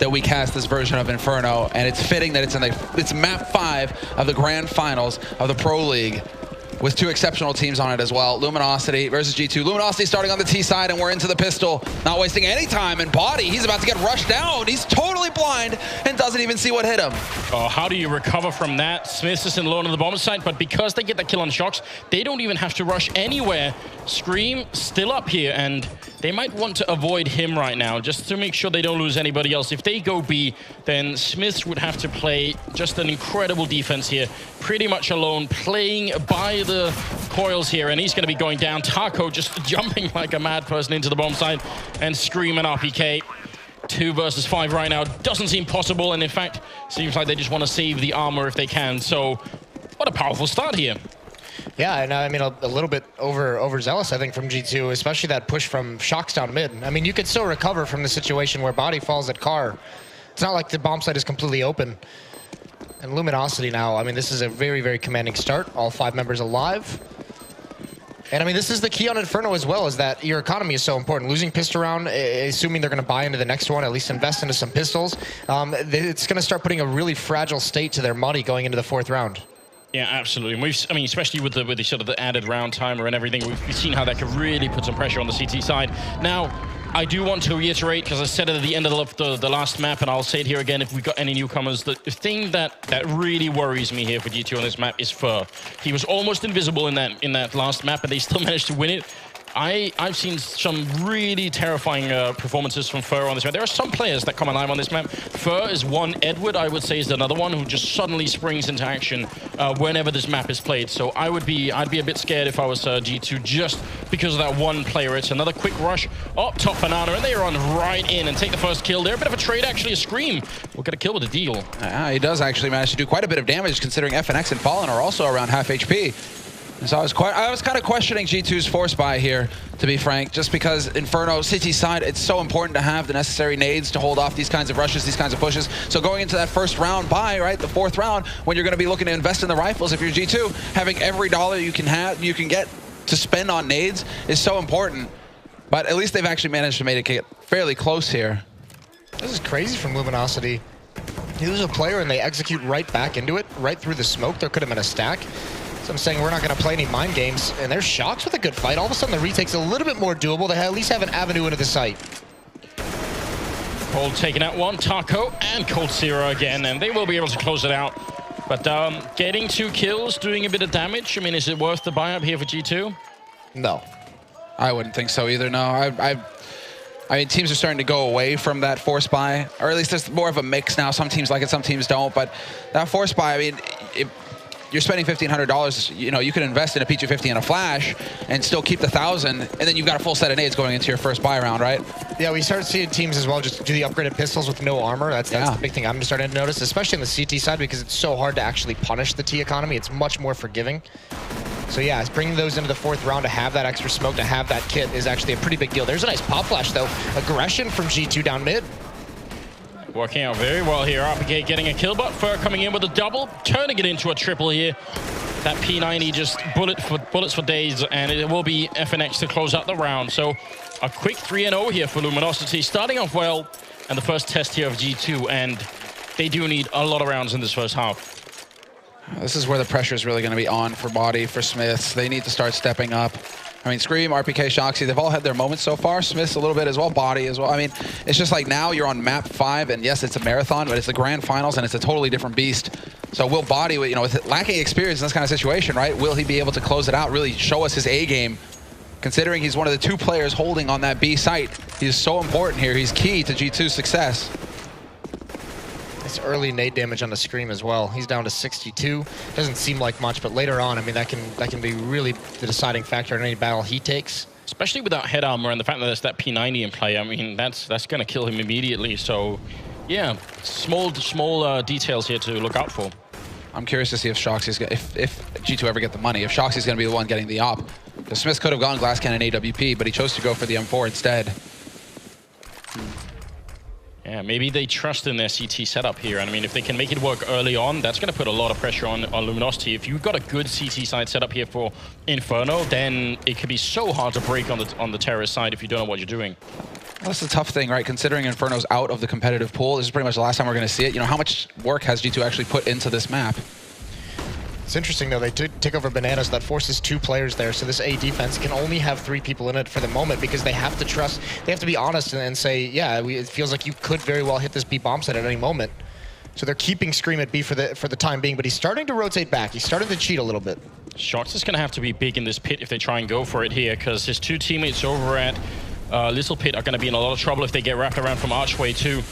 that we cast this version of Inferno, and it's fitting that it's map 5 of the grand finals of the Pro League, with 2 exceptional teams on it as well. Luminosity versus G2. Luminosity starting on the T side, and we're into the pistol. Not wasting any time, and Body, he's about to get rushed down. He's totally blind and doesn't even see what hit him. Oh, how do you recover from that? Smith is in alone on the bomb side, but because they get the kill on Shocks, they don't even have to rush anywhere. Scream still up here, and they might want to avoid him right now, just to make sure they don't lose anybody else. If they go B, then Smith would have to play just an incredible defense here, pretty much alone, playing by the coils here, and he's going to be going down. Taco just jumping like a mad person into the bomb side and screaming RPK. 2 versus 5 right now doesn't seem possible, and in fact seems like they just want to save the armor if they can. So what a powerful start here. Yeah, and I mean, a little bit overzealous, I think, from G2, especially that push from Shocks down mid. I mean, you could still recover from the situation where Body falls at car. It's not like the bomb site is completely open. And Luminosity now, I mean, this is a very, very commanding start. All 5 members alive. And I mean, this is the key on Inferno as well, is that your economy is so important. Losing pistol round, assuming they're going to buy into the next one, at least invest into some pistols, it's going to start putting a really fragile state to their money going into the 4th round. Yeah, absolutely. And I mean, especially with the sort of the added round timer and everything, we've seen how that could really put some pressure on the CT side. Now, I do want to reiterate, because I said it at the end of the last map, and I'll say it here again if we've got any newcomers, the thing that really worries me here for G2 on this map is Fer. He was almost invisible in that last map, and they still managed to win it. I've seen some really terrifying performances from Fer on this map. There are some players that come alive on this map. Fer is one. Edward, I would say, is another one who just suddenly springs into action whenever this map is played. So I'd be a bit scared if I was G2 just because of that one player. It's another quick rush up top Banana, and they run right in and take the first kill there. A bit of a trade, actually, a Scream. We'll get a kill with a deal. He does actually manage to do quite a bit of damage, considering FNX and Fallen are also around half HP. So I was kind of questioning G2's force buy here, to be frank, just because Inferno, City side, it's so important to have the necessary nades to hold off these kinds of rushes, these kinds of pushes. So going into that first round buy, right, the 4th round, when you're going to be looking to invest in the rifles, if you're G2, having every dollar you can get to spend on nades is so important. But at least they've actually managed to make it fairly close here. This is crazy from Luminosity. He was a player and they execute right back into it, right through the smoke. There could have been a stack. So I'm saying we're not going to play any mind games, and there's Shocks with a good fight. All of a sudden the retake's a little bit more doable. They at least have an avenue into the site. Cold taking out one, Taco and Cold Zero again, and they will be able to close it out. But getting 2 kills, doing a bit of damage, I mean, is it worth the buy up here for G2? No. I wouldn't think so either, no. I mean, teams are starting to go away from that force buy, or at least there's more of a mix now. Some teams like it, some teams don't, but that force buy, I mean, you're spending $1,500, you know, you could invest in a P250 and a flash and still keep the 1,000, and then you've got a full set of nades going into your first buy round, right? Yeah, we started seeing teams as well just do the upgraded pistols with no armor. That's the big thing I'm starting to notice, especially on the CT side, because it's so hard to actually punish the T economy. It's much more forgiving. So yeah, bringing those into the 4th round to have that extra smoke, to have that kit is actually a pretty big deal. There's a nice pop flash though. Aggression from G2 down mid. Working out very well here. RPK getting a kill, but Fer coming in with a double, turning it into a triple here. That P90 just bullets for days, and it will be FNX to close out the round. So a quick 3-0 here for Luminosity, starting off well, and the first test here of G2, and they do need a lot of rounds in this first half. This is where the pressure is really going to be on for Body, for Smiths. They need to start stepping up. I mean, Scream, RPK, Shoxy, they've all had their moments so far. Smith's a little bit as well, Body as well. I mean, it's just like now you're on map 5, and yes, it's a marathon, but it's the grand finals, and it's a totally different beast. So will Body, you know, with lacking experience in this kind of situation, right, will he be able to close it out, really show us his A game? Considering he's one of the 2 players holding on that B site, he's so important here. He's key to G2's success. It's early nade damage on the Scream as well. He's down to 62. Doesn't seem like much, but later on, I mean, that can be really the deciding factor in any battle he takes. Especially without head armor and the fact that there's that P90 in play. I mean, that's going to kill him immediately. So, yeah, small details here to look out for. I'm curious to see if Shoxy's if G2 ever get the money, if Shoxy's going to be the one getting the op. Because Smith could have gone Glass Cannon AWP, but he chose to go for the M4 instead. Yeah, maybe they trust in their CT setup here. And I mean, if they can make it work early on, that's going to put a lot of pressure on Luminosity. If you've got a good CT side setup here for Inferno, then it could be so hard to break on the terrorist side if you don't know what you're doing. That's the tough thing, right? Considering Inferno's out of the competitive pool, this is pretty much the last time we're going to see it. You know, how much work has G2 actually put into this map? It's interesting, though. They did take over Bananas. That forces 2 players there. So this A defense can only have 3 people in it for the moment because they have to trust. They have to be honest and say, yeah, it feels like you could very well hit this B bomb site at any moment. So they're keeping Scream at B for the time being, but he's starting to rotate back. He's starting to cheat a little bit. Shox is going to have to be big in this pit if they try and go for it here, because his 2 teammates over at Little Pit are going to be in a lot of trouble if they get wrapped around from Archway too.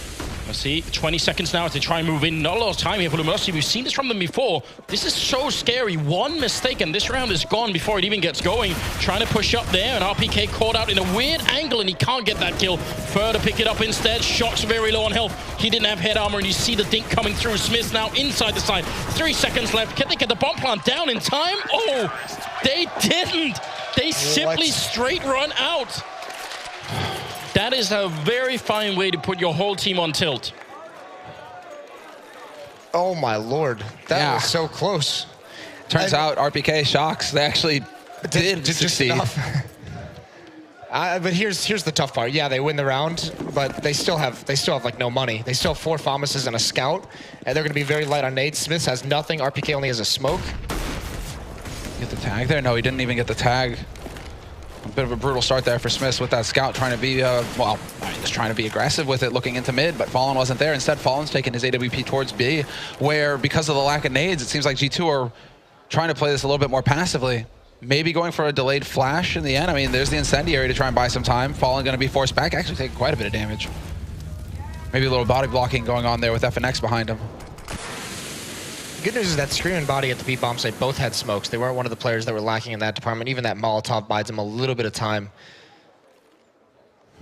Let's see, 20 seconds now as they try and move in. Not a lot of time here for Luminosity. We've seen this from them before. This is so scary. One mistake and this round is gone before it even gets going. Trying to push up there, and RPK caught out in a weird angle, and he can't get that kill. Fur to pick it up instead. Shox very low on health. He didn't have head armor, and you see the dink coming through. Smith's now inside the side. 3 seconds left. Can they get the bomb plant down in time? Oh, they didn't. They simply straight run out. That is a very fine way to put your whole team on tilt. Oh my lord, that was so close. Turns out RPK, Shox, they actually did succeed. But here's the tough part. Yeah, they win the round, but they still have like no money. They still have 4 Famas and a scout, and they're going to be very light on nades. Smith has nothing. RPK only has a smoke. Get the tag there? No, he didn't even get the tag. A bit of a brutal start there for Smith with that scout trying to be, well, just trying to be aggressive with it, looking into mid, but Fallen wasn't there. Instead, Fallen's taking his AWP towards B, where because of the lack of nades, it seems like G2 are trying to play this a little bit more passively. Maybe going for a delayed flash in the end. I mean, there's the incendiary to try and buy some time. Fallen going to be forced back, actually taking quite a bit of damage. Maybe a little body blocking going on there with FNX behind him. The good news is that Scream and Body at the B bomb site both had smokes. They weren't one of the players that were lacking in that department. Even that Molotov buys them a little bit of time.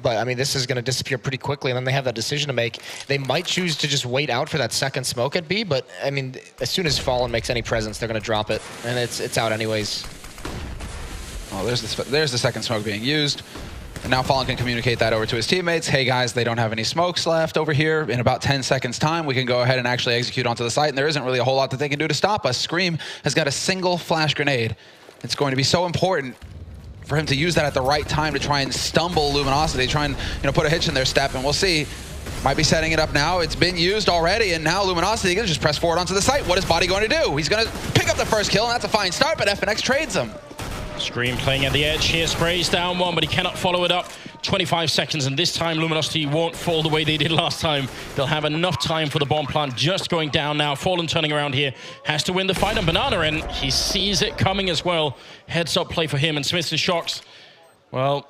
But, I mean, this is going to disappear pretty quickly, and then they have that decision to make. They might choose to just wait out for that second smoke at B, but, I mean, as soon as Fallen makes any presence, they're going to drop it, and it's out anyways. Oh, there's the second smoke being used. And now Fallen can communicate that over to his teammates. Hey guys, they don't have any smokes left over here. In about 10 seconds time, we can go ahead and actually execute onto the site, and there isn't really a whole lot that they can do to stop us. Scream has got a single flash grenade. It's going to be so important for him to use that at the right time to try and stumble Luminosity, try and put a hitch in their step, and we'll see. Might be setting it up now. It's been used already, and now Luminosity can just press forward onto the site. What is Body going to do? He's going to pick up the first kill, and that's a fine start, but FNX trades him. Scream playing at the edge here, sprays down one, but he cannot follow it up. 25 seconds, and this time Luminosity won't fall the way they did last time. They'll have enough time for the bomb plant just going down now. Fallen turning around here, has to win the fight on Banana, and he sees it coming as well. Heads up play for him, and Smith and Shox. Well,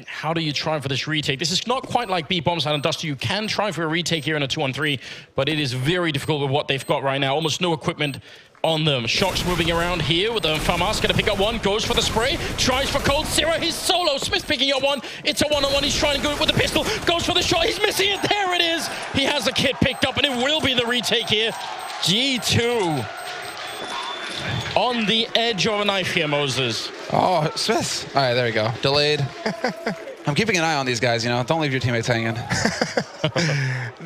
how do you try for this retake? This is not quite like B bombsite and Duster. You can try for a retake here in a 2-on-3, but it is very difficult with what they've got right now. Almost no equipment on them. Shox moving around here with the Famas, gonna pick up one, goes for the spray, tries for Cold Zero, he's solo, Smith picking up one, it's a one-on-one, he's trying to go with the pistol, goes for the shot, he's missing it, there it is! He has a kit picked up, and it will be the retake here. G2 on the edge of a knife here, Moses. Oh, Smith. All right, there we go. Delayed. I'm keeping an eye on these guys, Don't leave your teammates hanging.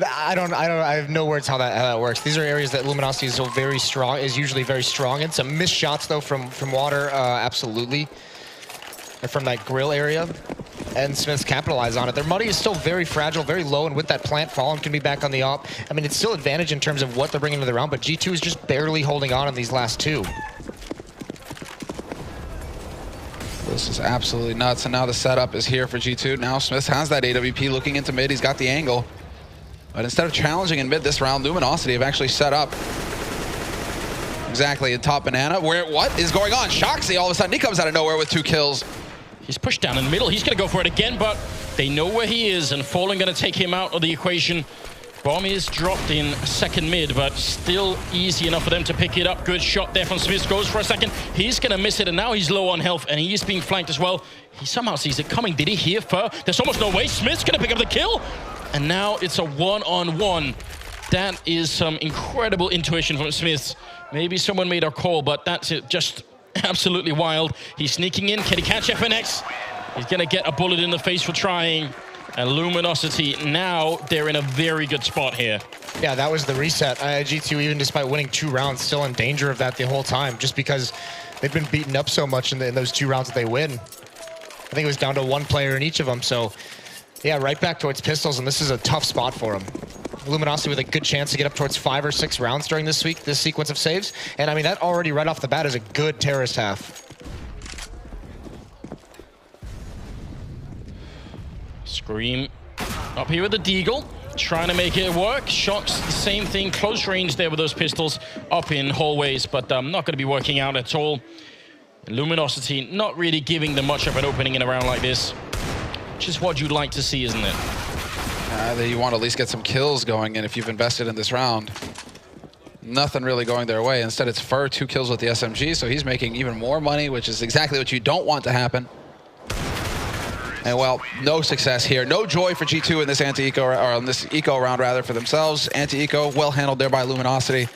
I have no words how that works. These are areas that Luminosity is usually very strong in. Some missed shots though from water, absolutely. Or from that grill area. And Smith's capitalize on it. Their money is still very fragile, very low, and with that plant, Fallen can be back on the op. I mean, it's still advantage in terms of what they're bringing to the round, but G2 is just barely holding on in these last 2. This is absolutely nuts, and now the setup is here for G2. Now Smith has that AWP looking into mid. He's got the angle. But instead of challenging in mid this round, Luminosity have actually set up exactly in top Banana. What is going on? Shoxy, all of a sudden, he comes out of nowhere with 2 kills. He's pushed down in the middle. He's going to go for it again, but they know where he is, and Fallen going to take him out of the equation. Bomb is dropped in second mid, but still easy enough for them to pick it up. Good shot there from Smith. Goes for a second. He's going to miss it, and now he's low on health, and he is being flanked as well. He somehow sees it coming. Did he hear Fur? There's almost no way. Smith's going to pick up the kill, and now it's a one-on-one. That is some incredible intuition from Smith. Maybe someone made a call, but that's it. Just absolutely wild. He's sneaking in. Can he catch FNX? He's going to get a bullet in the face for trying. And Luminosity, now they're in a very good spot here. Yeah, that was the reset. G2, even despite winning 2 rounds, still in danger of that the whole time, just because they've been beaten up so much in those 2 rounds that they win. I think it was down to 1 player in each of them, so Yeah, right back towards pistols, and this is a tough spot for him. Luminosity with a good chance to get up towards 5 or 6 rounds during this sequence of saves. And I mean, that already right off the bat is a good terrorist half. Scream up here with the Deagle, trying to make it work. Shots, the same thing, close range there with those pistols up in hallways, but not going to be working out at all. Luminosity not really giving them much of an opening in a round like this. Just what you'd like to see, isn't it? You want to at least get some kills going in if you've invested in this round. Nothing really going their way. Instead, it's Fer, 2 kills with the SMG, so he's making even more money, which is exactly what you don't want to happen. And well, no success here. No joy for G2 in this anti-eco, or on this eco round rather, for themselves. Anti-eco, well handled there by Luminosity.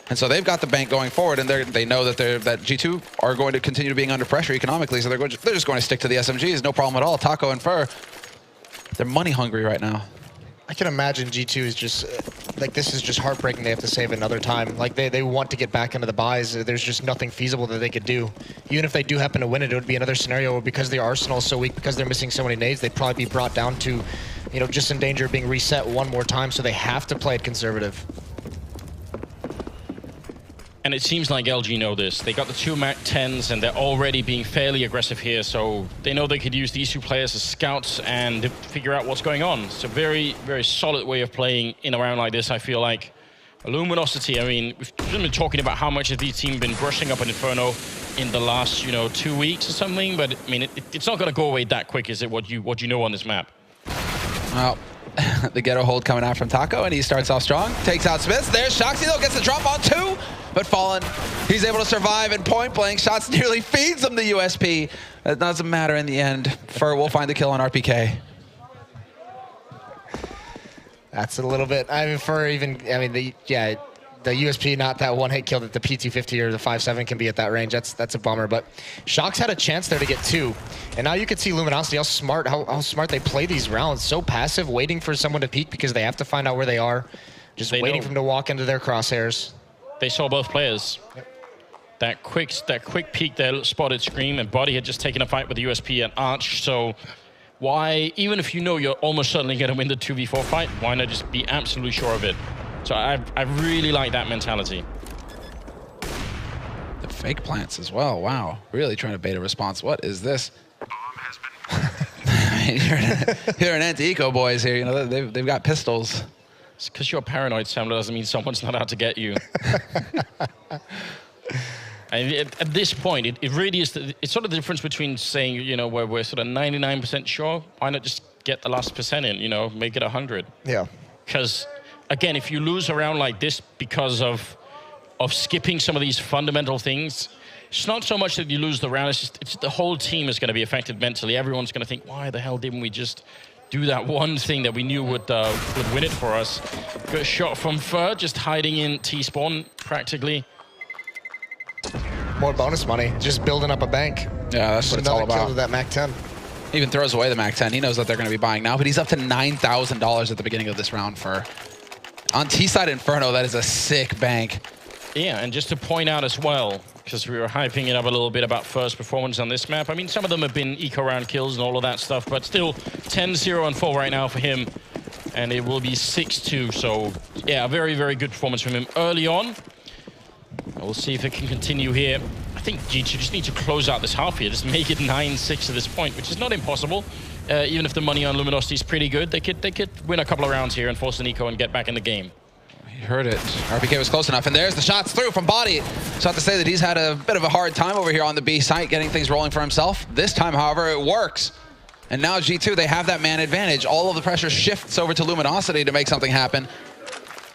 And so they've got the bank going forward, and they know that G2 are going to continue being under pressure economically, so they're just going to stick to the SMGs, no problem at all. Taco and Fer, they're money hungry right now. I can imagine G2 is just, like, this is just heartbreaking. They have to save another time. Like, they want to get back into the buys. There's just nothing feasible that they could do. Even if they do happen to win it, it would be another scenario where because their arsenal is so weak, because they're missing so many nades, they'd probably be brought down to, you know, just in danger of being reset one more time, so they have to play it conservative. And it seems like LG know this. They got the 2 Mac 10s, and they're already being fairly aggressive here, so they know they could use these 2 players as scouts and figure out what's going on. It's a very, very solid way of playing in a round like this, I feel like. Luminosity, I mean, we've been talking about how much of the team been brushing up on Inferno in the last, 2 weeks or something, but I mean, it's not going to go away that quick, is it, what you know on this map? Well, the ghetto hold coming out from Taco, and he starts off strong. Takes out Smiths. There's Shoxy, though, gets the drop on 2. But Fallen, he's able to survive in point blank. Shots nearly feeds him the USP. It doesn't matter in the end. Fer will find the kill on RPK. That's a little bit, I mean, Fer even, I mean, the USP, not that one-hit kill that the P250 or the 5.7 can be at that range. That's a bummer. But Shox had a chance there to get 2. And now you can see Luminosity, how smart they play these rounds. So passive, waiting for someone to peek because they have to find out where they are. Just waiting for them to walk into their crosshairs. They saw both players. Yep. That quick peek there, spotted Scream, and Body had just taken a fight with the USP and Arch, so why, even if you know you're almost certainly going to win the 2v4 fight, why not just be absolutely sure of it? So I really like that mentality. The fake plants as well, wow. Really trying to bait a response. What is this? You're an anti-eco boys here, you know, they've got pistols. It's because you're paranoid, Sam, that doesn't mean someone's not out to get you. And at this point, it really is, it's sort of the difference between saying, you know, where we're sort of 99% sure, why not just get the last percent in, you know, make it 100. Yeah. Because, again, if you lose a round like this because of skipping some of these fundamental things, it's not so much that you lose the round, it's just the whole team is going to be affected mentally. Everyone's going to think, why the hell didn't we just do that one thing that we knew would win it for us? Good shot from Fer, just hiding in T-spawn, practically. More bonus money, just building up a bank. Yeah, that's what it's all about. Kill with that Mac 10. Even throws away the Mac 10. He knows that they're going to be buying now, but he's up to $9,000 at the beginning of this round for. On T-side Inferno, that is a sick bank. Yeah, and just to point out as well, because we were hyping it up a little bit about Fer's performance on this map. I mean, some of them have been eco-round kills and all of that stuff, but still 10-0-4 right now for him. And it will be 6-2, so yeah, a very, very good performance from him early on. We'll see if it can continue here. I think G2 just need to close out this half here, just make it 9-6 at this point, which is not impossible. Even if the money on Luminosity is pretty good, they could win a couple of rounds here and force an eco and get back in the game. He heard it. RPK was close enough, and there's the shots through from Body. So I have to say that he's had a bit of a hard time over here on the B site, getting things rolling for himself. This time, however, it works. And now G2, they have that man advantage. All of the pressure shifts over to Luminosity to make something happen.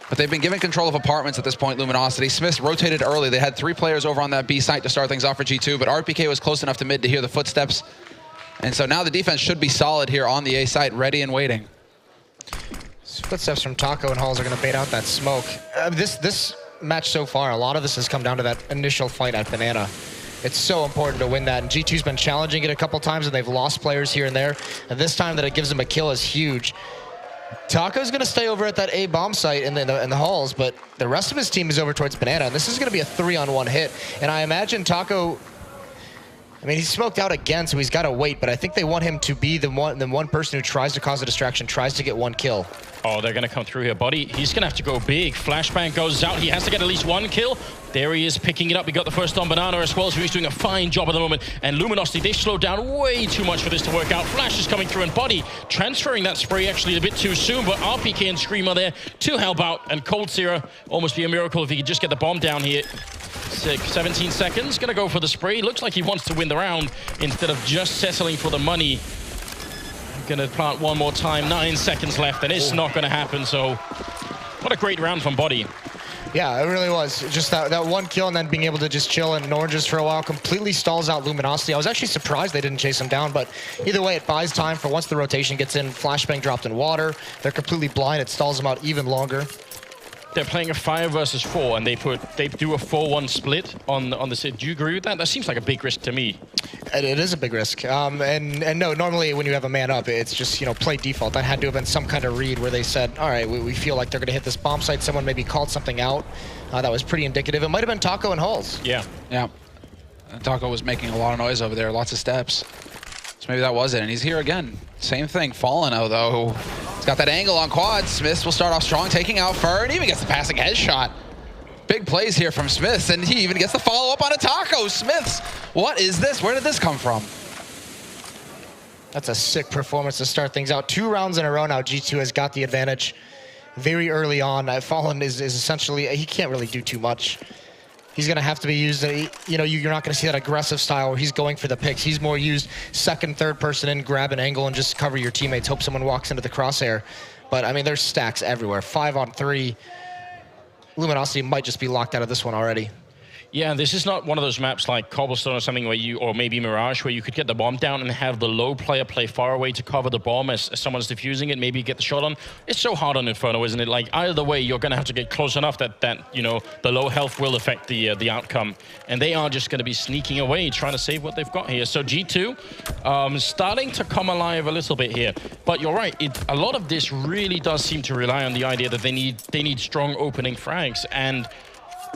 But they've been given control of apartments at this point, Luminosity. Smiths rotated early. They had 3 players over on that B site to start things off for G2, but RPK was close enough to mid to hear the footsteps. And so now the defense should be solid here on the A site, ready and waiting. Footsteps from Taco and Halls are going to bait out that smoke. This match so far, a lot of this has come down to that initial fight at Banana. It's so important to win that, and G2's been challenging it a couple times, and they've lost players here and there. And this time that it gives them a kill is huge. Taco's going to stay over at that A bomb site in the halls, but the rest of his team is over towards Banana, and this is going to be a 3-on-1 hit. And I imagine Taco, I mean, he's smoked out again, so he's got to wait, but I think they want him to be the one person who tries to cause a distraction, tries to get one kill. Oh, they're going to come through here. Buddy, he's going to have to go big. Flashbang goes out. He has to get at least one kill. There he is, picking it up. He got the first on Banana as well, so he's doing a fine job at the moment. And Luminosity, they slowed down way too much for this to work out. Flash is coming through, and Buddy transferring that spray actually a bit too soon, but RPK and Screamer there to help out. And Cold Zero, almost be a miracle if he could just get the bomb down here. 17 seconds, going to go for the spray. Looks like he wants to win the round instead of just settling for the money. Gonna plant one more time, 9 seconds left, and it's not gonna happen, so what a great round from Buddy. Yeah, it really was. Just that one kill and then being able to just chill in oranges for a while completely stalls out Luminosity. I was actually surprised they didn't chase him down, but either way, it buys time for once the rotation gets in. Flashbang dropped in water. They're completely blind. It stalls them out even longer. They're playing a 5 versus 4, and they do a 4-1 split on the set. Do you agree with that? That seems like a big risk to me. It is a big risk. And no, normally when you have a man up, it's just, you know, play default. That had to have been some kind of read where they said, all right, we feel like they're going to hit this bomb site. Someone maybe called something out. That was pretty indicative. It might have been Taco and Hulls. Yeah. Yeah. And Taco was making a lot of noise over there, lots of steps. So maybe that was it, and he's here again. Same thing, Fallen though. He's got that angle on quad. Smiths will start off strong, taking out Fur, and even gets the passing headshot. Big plays here from Smiths, and he even gets the follow-up on a Taco. Smiths, what is this? Where did this come from? That's a sick performance to start things out. 2 rounds in a row now, G2 has got the advantage very early on. Fallen is essentially, he can't really do too much. He's going to have to be used, you know, you're not going to see that aggressive style where he's going for the picks. He's more used second, third person in, grab an angle, and just cover your teammates, hope someone walks into the crosshair. But, I mean, there's stacks everywhere. 5 on 3. Luminosity might just be locked out of this one already. Yeah, this is not one of those maps like Cobblestone or something where or maybe Mirage, where you could get the bomb down and have the low player play far away to cover the bomb as someone's defusing it, maybe get the shot on. It's so hard on Inferno, isn't it? Like, either way, you're going to have to get close enough that you know, the low health will affect the outcome. And they are just going to be sneaking away, trying to save what they've got here. So G2 starting to come alive a little bit here. But you're right, a lot of this really does seem to rely on the idea that they need strong opening frags. And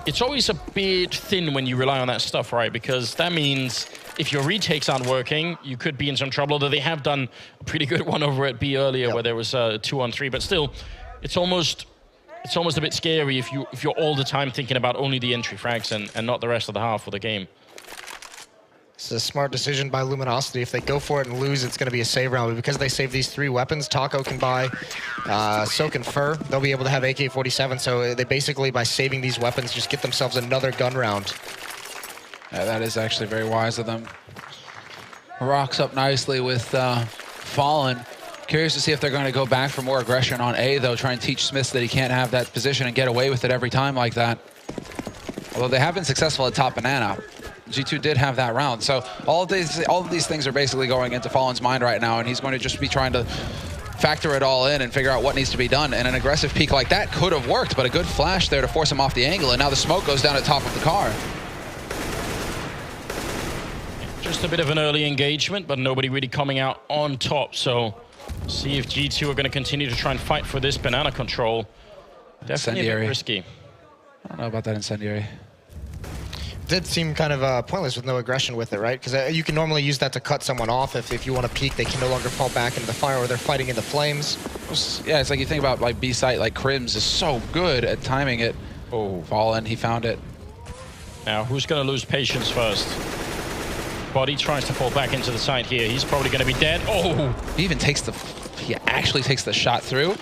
it's always a bit thin when you rely on that stuff, right? Because that means if your retakes aren't working, you could be in some trouble. Although they have done a pretty good one over at B earlier, where there was 2 on 3. But still, it's almost a bit scary if you're all the time thinking about only the entry frags and not the rest of the half of the game. It's a smart decision by Luminosity. If they go for it and lose, it's going to be a save round. But because they save these 3 weapons, Taco can buy, so can Fur. They'll be able to have AK-47. So they basically, by saving these weapons, just get themselves another gun round. Yeah, that is actually very wise of them. Rocks up nicely with Fallen. Curious to see if they're going to go back for more aggression on A, though. Try and teach Smiths that he can't have that position and get away with it every time like that. Although they have been successful at top banana. G2 did have that round. So all of these things are basically going into Fallen's mind right now, and he's going to just be trying to factor it all in and figure out what needs to be done. And an aggressive peek like that could have worked, but a good flash there to force him off the angle, and now the smoke goes down at top of the car. Just a bit of an early engagement, but nobody really coming out on top. So see if G2 are going to continue to try and fight for this banana control. Definitely a bit risky. I don't know about that incendiary. Did seem kind of pointless with no aggression with it, right? Because you can normally use that to cut someone off. If you want to peek, they can no longer fall back into the fire, or they're fighting in the flames. Yeah, it's like you think about like B site, like Crims is so good at timing it. Oh, Fallen, he found it. Now, who's going to lose patience first? Buddy tries to fall back into the side here. He's probably going to be dead. Oh, He actually takes the shot through.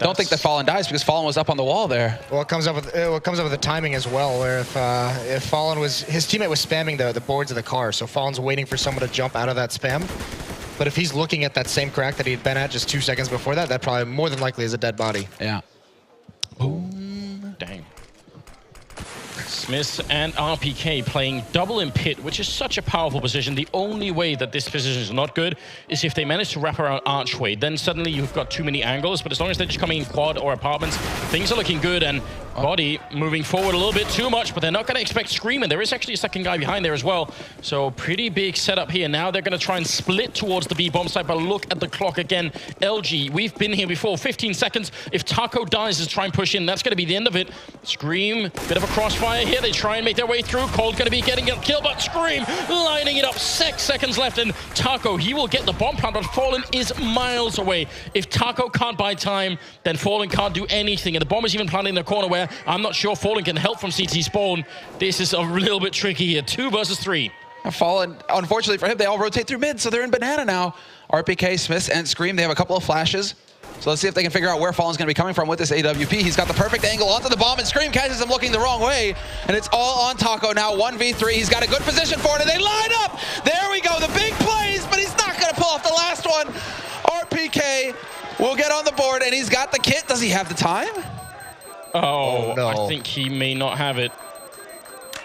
Don't think that Fallen dies because Fallen was up on the wall there. Well, it comes up with the timing as well, where if Fallen his teammate was spamming the boards of the car, so Fallen's waiting for someone to jump out of that spam. But if he's looking at that same crack that he'd been at just 2 seconds before that, that probably more than likely is a dead body. Yeah. Boom. Dang. Smiths and RPK playing double in pit, which is such a powerful position. The only way that this position is not good is if they manage to wrap around archway. Then suddenly you've got too many angles, but as long as they're just coming in quad or apartments, things are looking good. And Body moving forward a little bit too much, but they're not going to expect Scream, and there is actually a second guy behind there as well. So pretty big setup here. Now they're going to try and split towards the B bomb site, but look at the clock again. LG, we've been here before. 15 seconds. If Taco dies to try and push in, that's going to be the end of it. Scream, bit of a crossfire here. They try and make their way through. Cold going to be getting a kill, but Scream lining it up. 6 seconds left, and Taco, he will get the bomb plant, but Fallen is miles away. If Taco can't buy time, then Fallen can't do anything, and the bomb is even planted in the corner where I'm not sure Fallen can help from CT spawn. This is a little bit tricky here. 2 versus 3. Fallen, unfortunately for him, they all rotate through mid, so they're in banana now. RPK, Smith, and Scream, they have a couple of flashes. So let's see if they can figure out where Fallen's going to be coming from with this AWP. He's got the perfect angle onto the bomb, and Scream catches him looking the wrong way. And it's all on Taco now, 1v3. He's got a good position for it, and they line up! There we go, the big plays, but he's not going to pull off the last one. RPK will get on the board, and he's got the kit. Does he have the time? Oh, no. I think he may not have it.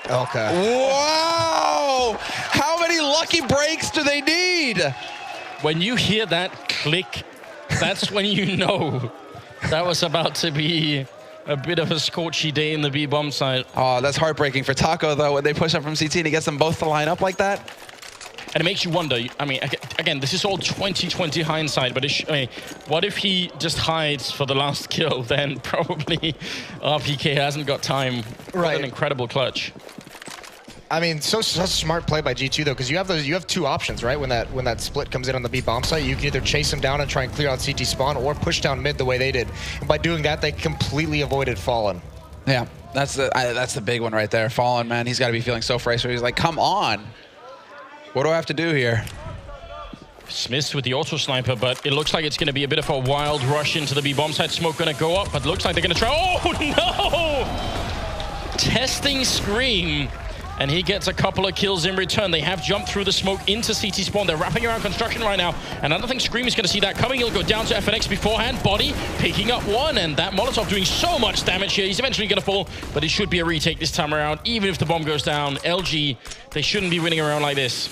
Okay. Wow! How many lucky breaks do they need? When you hear that click, that's when you know that was about to be a bit of a scorchy day in the B bomb site. Oh, that's heartbreaking for Taco, though, when they push up from CT and he gets them both to line up like that. And it makes you wonder, I mean, again, this is all 2020 hindsight, but I mean, what if he just hides for the last kill? Then probably RPK hasn't got time. Right. An incredible clutch. I mean, such smart play by G2 though, because you have 2 options, right? When that split comes in on the B bomb site, you can either chase him down and try and clear out CT spawn, or push down mid the way they did. And by doing that, they completely avoided Fallen. Yeah, that's the big one right there. Fallen, man, he's got to be feeling so frustrated. He's like, come on. What do I have to do here? Smiths with the auto sniper, but it looks like it's going to be a bit of a wild rush into the B bomb site. Smoke going to go up, but looks like they're going to try. Oh no! Testing Scream, and he gets a couple of kills in return. They have jumped through the smoke into CT spawn. They're wrapping around construction right now, and I don't think Scream is going to see that coming. He'll go down to FNX beforehand. Body picking up 1, and that Molotov doing so much damage here. He's eventually going to fall, but it should be a retake this time around. Even if the bomb goes down, LG, they shouldn't be winning around like this.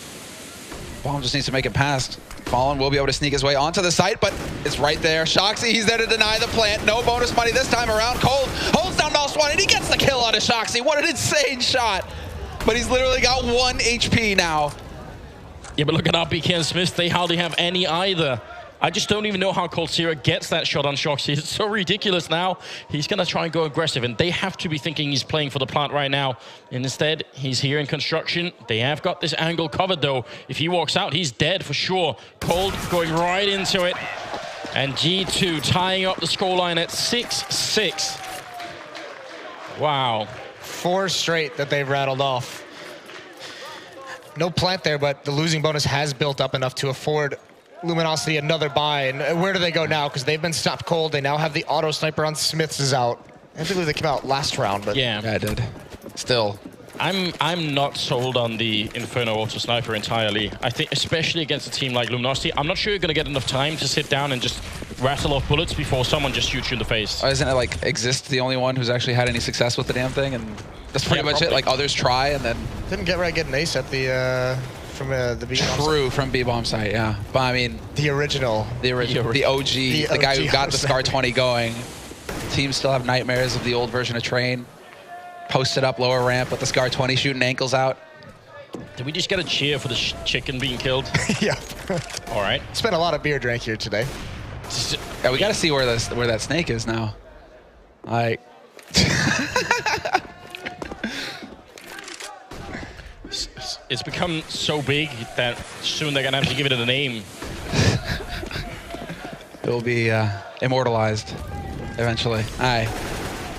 Bomb just needs to make it past. Fallen will be able to sneak his way onto the site, but it's right there. Shoxy, he's there to deny the plant. No bonus money this time around. Cold holds down Mouse 1, and he gets the kill on Shoxy. What an insane shot. But he's literally got 1 HP now. Yeah, but look at RPK and Smith. They hardly have any either. I just don't even know how Cold Sierra gets that shot on Shoxy. It's so ridiculous now. He's going to try and go aggressive, and they have to be thinking he's playing for the plant right now. And instead, he's here in construction. They have got this angle covered, though. If he walks out, he's dead for sure. Cold going right into it. And G2 tying up the scoreline at 6-6. Wow. 4 straight that they've rattled off. No plant there, but the losing bonus has built up enough to afford Luminosity another buy. And where do they go now? Because they've been stopped cold. They now have the auto sniper on Smiths is out. I believe they came out last round, but yeah, I did. Still, I'm not sold on the Inferno auto sniper entirely. I think, especially against a team like Luminosity, I'm not sure you're going to get enough time to sit down and just rattle off bullets before someone just shoots you in the face. Isn't it like Exist the only one who's actually had any success with the damn thing? And that's pretty much it. Like others try and then didn't get an ace at the from the B bomb. True, from B bomb site, yeah. But I mean, the original, the OG, the guy who got the Scar 20 going. Teams still have nightmares of the old version of Train. Posted up lower ramp with the Scar 20 shooting ankles out. Did we just get a cheer for the chicken being killed? Yeah. All right. Spent a lot of beer drank here today. Yeah, we got to see where that snake is now. Like. It's become so big that soon they're gonna have to give it a name. It will be immortalized eventually. All right,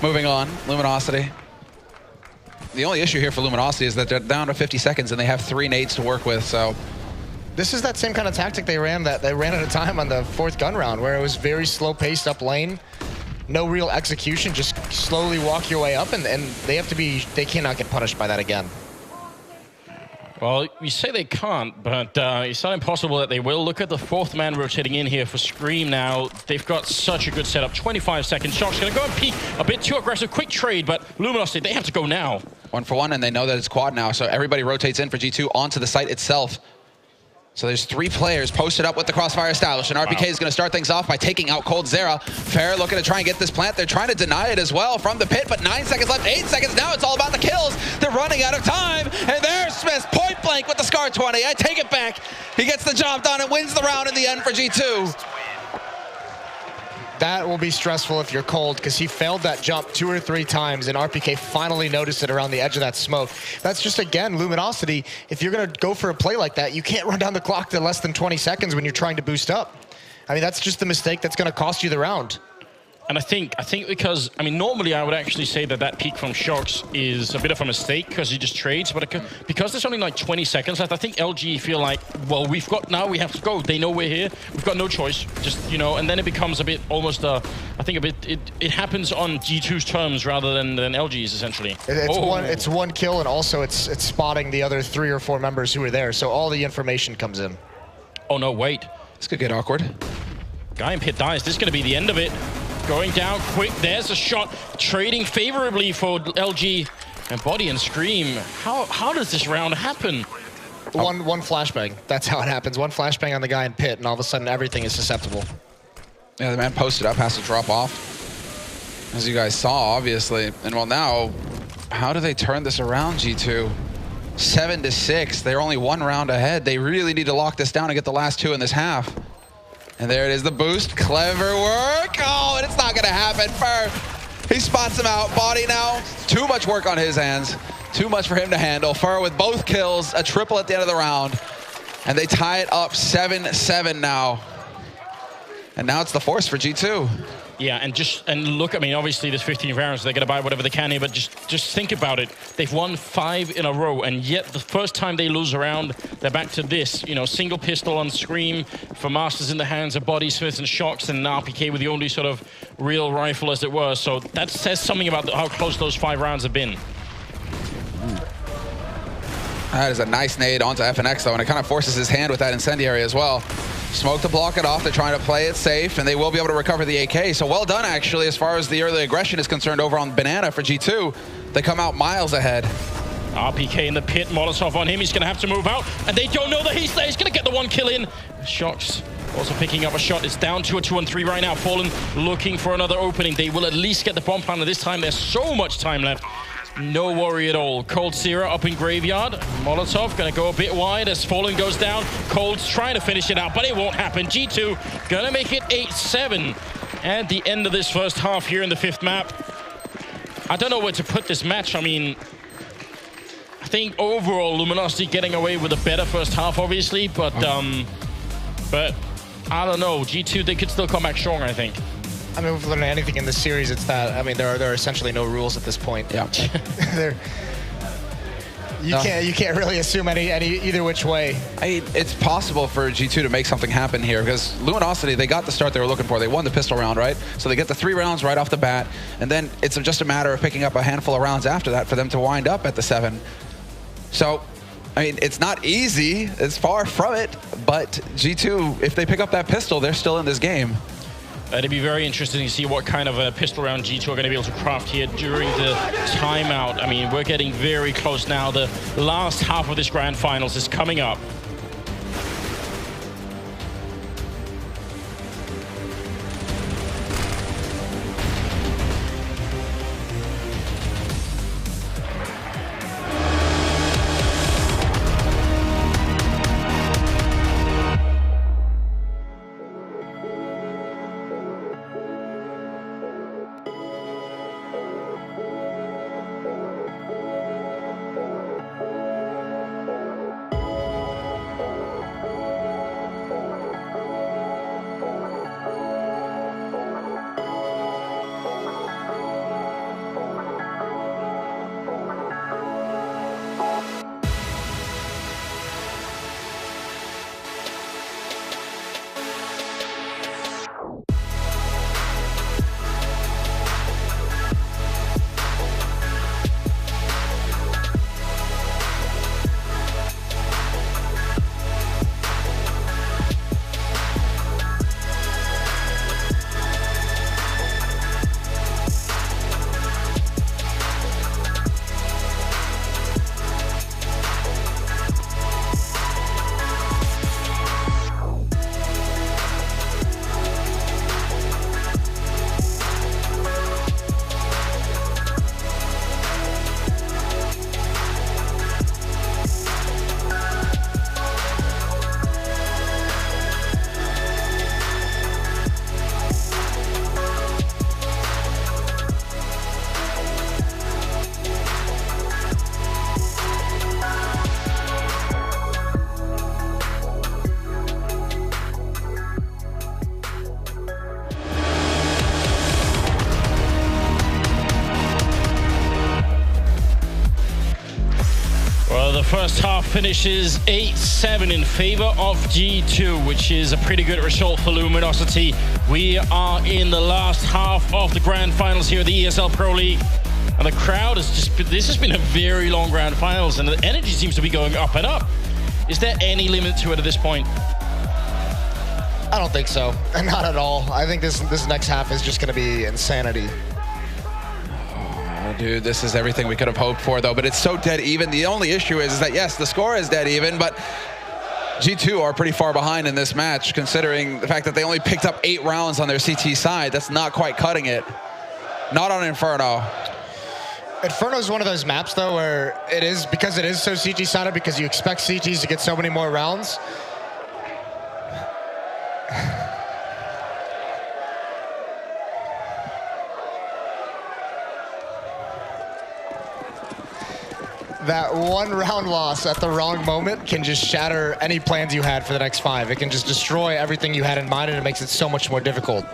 moving on. Luminosity. The only issue here for Luminosity is that they're down to 50 seconds and they have 3 nades to work with. So this is that same kind of tactic they ran at a time on the 4th gun round, where it was very slow paced up lane. No real execution, just slowly walk your way up, and they cannot get punished by that again. Well, you say they can't, but it's not impossible that they will. Look at the 4th man rotating in here for Scream now. They've got such a good setup. 25 seconds. Shock's going to go and peek. A bit too aggressive. Quick trade, but Luminosity, they have to go now. 1 for 1, and they know that it's quad now, so everybody rotates in for G2 onto the site itself. So there's 3 players posted up with the crossfire established, and RPK is going to start things off by taking out coldzera. Fair looking to try and get this plant. They're trying to deny it as well from the pit, but 9 seconds left, 8 seconds now. It's all about the kills. They're running out of time, and there's Smith point blank with the Scar 20. I take it back. He gets the job done and wins the round in the end for G2. That will be stressful if you're cold, because he failed that jump 2 or 3 times, and RPK finally noticed it around the edge of that smoke. That's just, again, Luminosity. If you're going to go for a play like that, you can't run down the clock to less than 20 seconds when you're trying to boost up. I mean, that's just the mistake that's going to cost you the round. And I think because, I mean, normally I would actually say that peak from Shox is a bit of a mistake because he just trades, but because there's only like 20 seconds left, I think LG feel like, well, we have to go. They know we're here. We've got no choice. Just, you know, and then it becomes a bit almost, I think a bit, it happens on G2's terms rather than LG's, essentially. It's one kill, and also it's spotting the other 3 or 4 members who are there, so all the information comes in. Oh, no, wait. This could get awkward. Guy in pit dies. This is going to be the end of it. Going down quick, there's a shot, trading favorably for LG, and Body and Scream. How does this round happen? One flashbang, that's how it happens. One flashbang on the guy in pit, and all of a sudden everything is susceptible. Yeah, the man posted up, has to drop off, as you guys saw, obviously. And well, now, how do they turn this around, G2? 7-6, they're only 1 round ahead. They really need to lock this down and get the last 2 in this half. And there it is, the boost. Clever work. Oh, and it's not going to happen. Fur, he spots him out. Body now, too much work on his hands. Too much for him to handle. Fur with both kills, a triple at the end of the round. And they tie it up 7-7 now. And now it's the force for G2. Yeah, and look, I mean, obviously there's 15 rounds, they're going to buy whatever they can here, but just think about it. They've won 5 in a row, and yet the first time they lose a round, they're back to this. You know, single pistol on Scream for Masters in the hands of Body, Smith, and Shox, and RPK with the only sort of real rifle, as it were. So that says something about how close those 5 rounds have been. That is a nice nade onto FNX, though, and it kind of forces his hand with that incendiary as well. Smoke to block it off. They're trying to play it safe, and they will be able to recover the AK. So well done, actually, as far as the early aggression is concerned over on Banana for G2. They come out miles ahead. RPK in the pit, Molotov on him. He's going to have to move out, and they don't know that he's there. He's going to get the 1 kill in. Shox also picking up a shot. It's down to a 2-on-3 right now. Fallen looking for another opening. They will at least get the bomb planter this time. There's so much time left. No worry at all. coldzera up in Graveyard. Molotov going to go a bit wide as Fallen goes down. Cold's trying to finish it out, but it won't happen. G2 going to make it 8-7 at the end of this first half here in the 5th map. I don't know where to put this match. I mean, I think overall Luminosity getting away with a better first half, obviously, but I don't know. G2, they could still come back strong, I think. I mean, if we've learned anything in this series, it's that, I mean, there are essentially no rules at this point. Yeah. You can't really assume any either which way. It's possible for G2 to make something happen here, because Luminosity, they got the start they were looking for. They won the pistol round, right? So they get the 3 rounds right off the bat, and then it's just a matter of picking up a handful of rounds after that for them to wind up at the 7. So, I mean, it's not easy. It's far from it, but G2, if they pick up that pistol, they're still in this game. It'd be very interesting to see what kind of a pistol round G2 are going to be able to craft here during the timeout. I mean, we're getting very close now. The last half of this grand finals is coming up. first half finishes 8-7 in favor of G2, which is a pretty good result for Luminosity. We are in the last half of the grand finals here at the ESL Pro League. And the crowd has just been, this has been a very long grand finals, and the energy seems to be going up and up. Is there any limit to it at this point? I don't think so. Not at all. I think this next half is just going to be insanity. Oh, dude, this is everything we could have hoped for, though. But it's so dead even. The only issue is that, yes, the score is dead even, but G2 are pretty far behind in this match, considering the fact that they only picked up 8 rounds on their CT side. That's not quite cutting it. Not on Inferno. Inferno is one of those maps, though, where it is, because it is so CT-sided, because you expect CTs to get so many more rounds. That one round loss at the wrong moment can just shatter any plans you had for the next 5. It can just destroy everything you had in mind, and it makes it so much more difficult.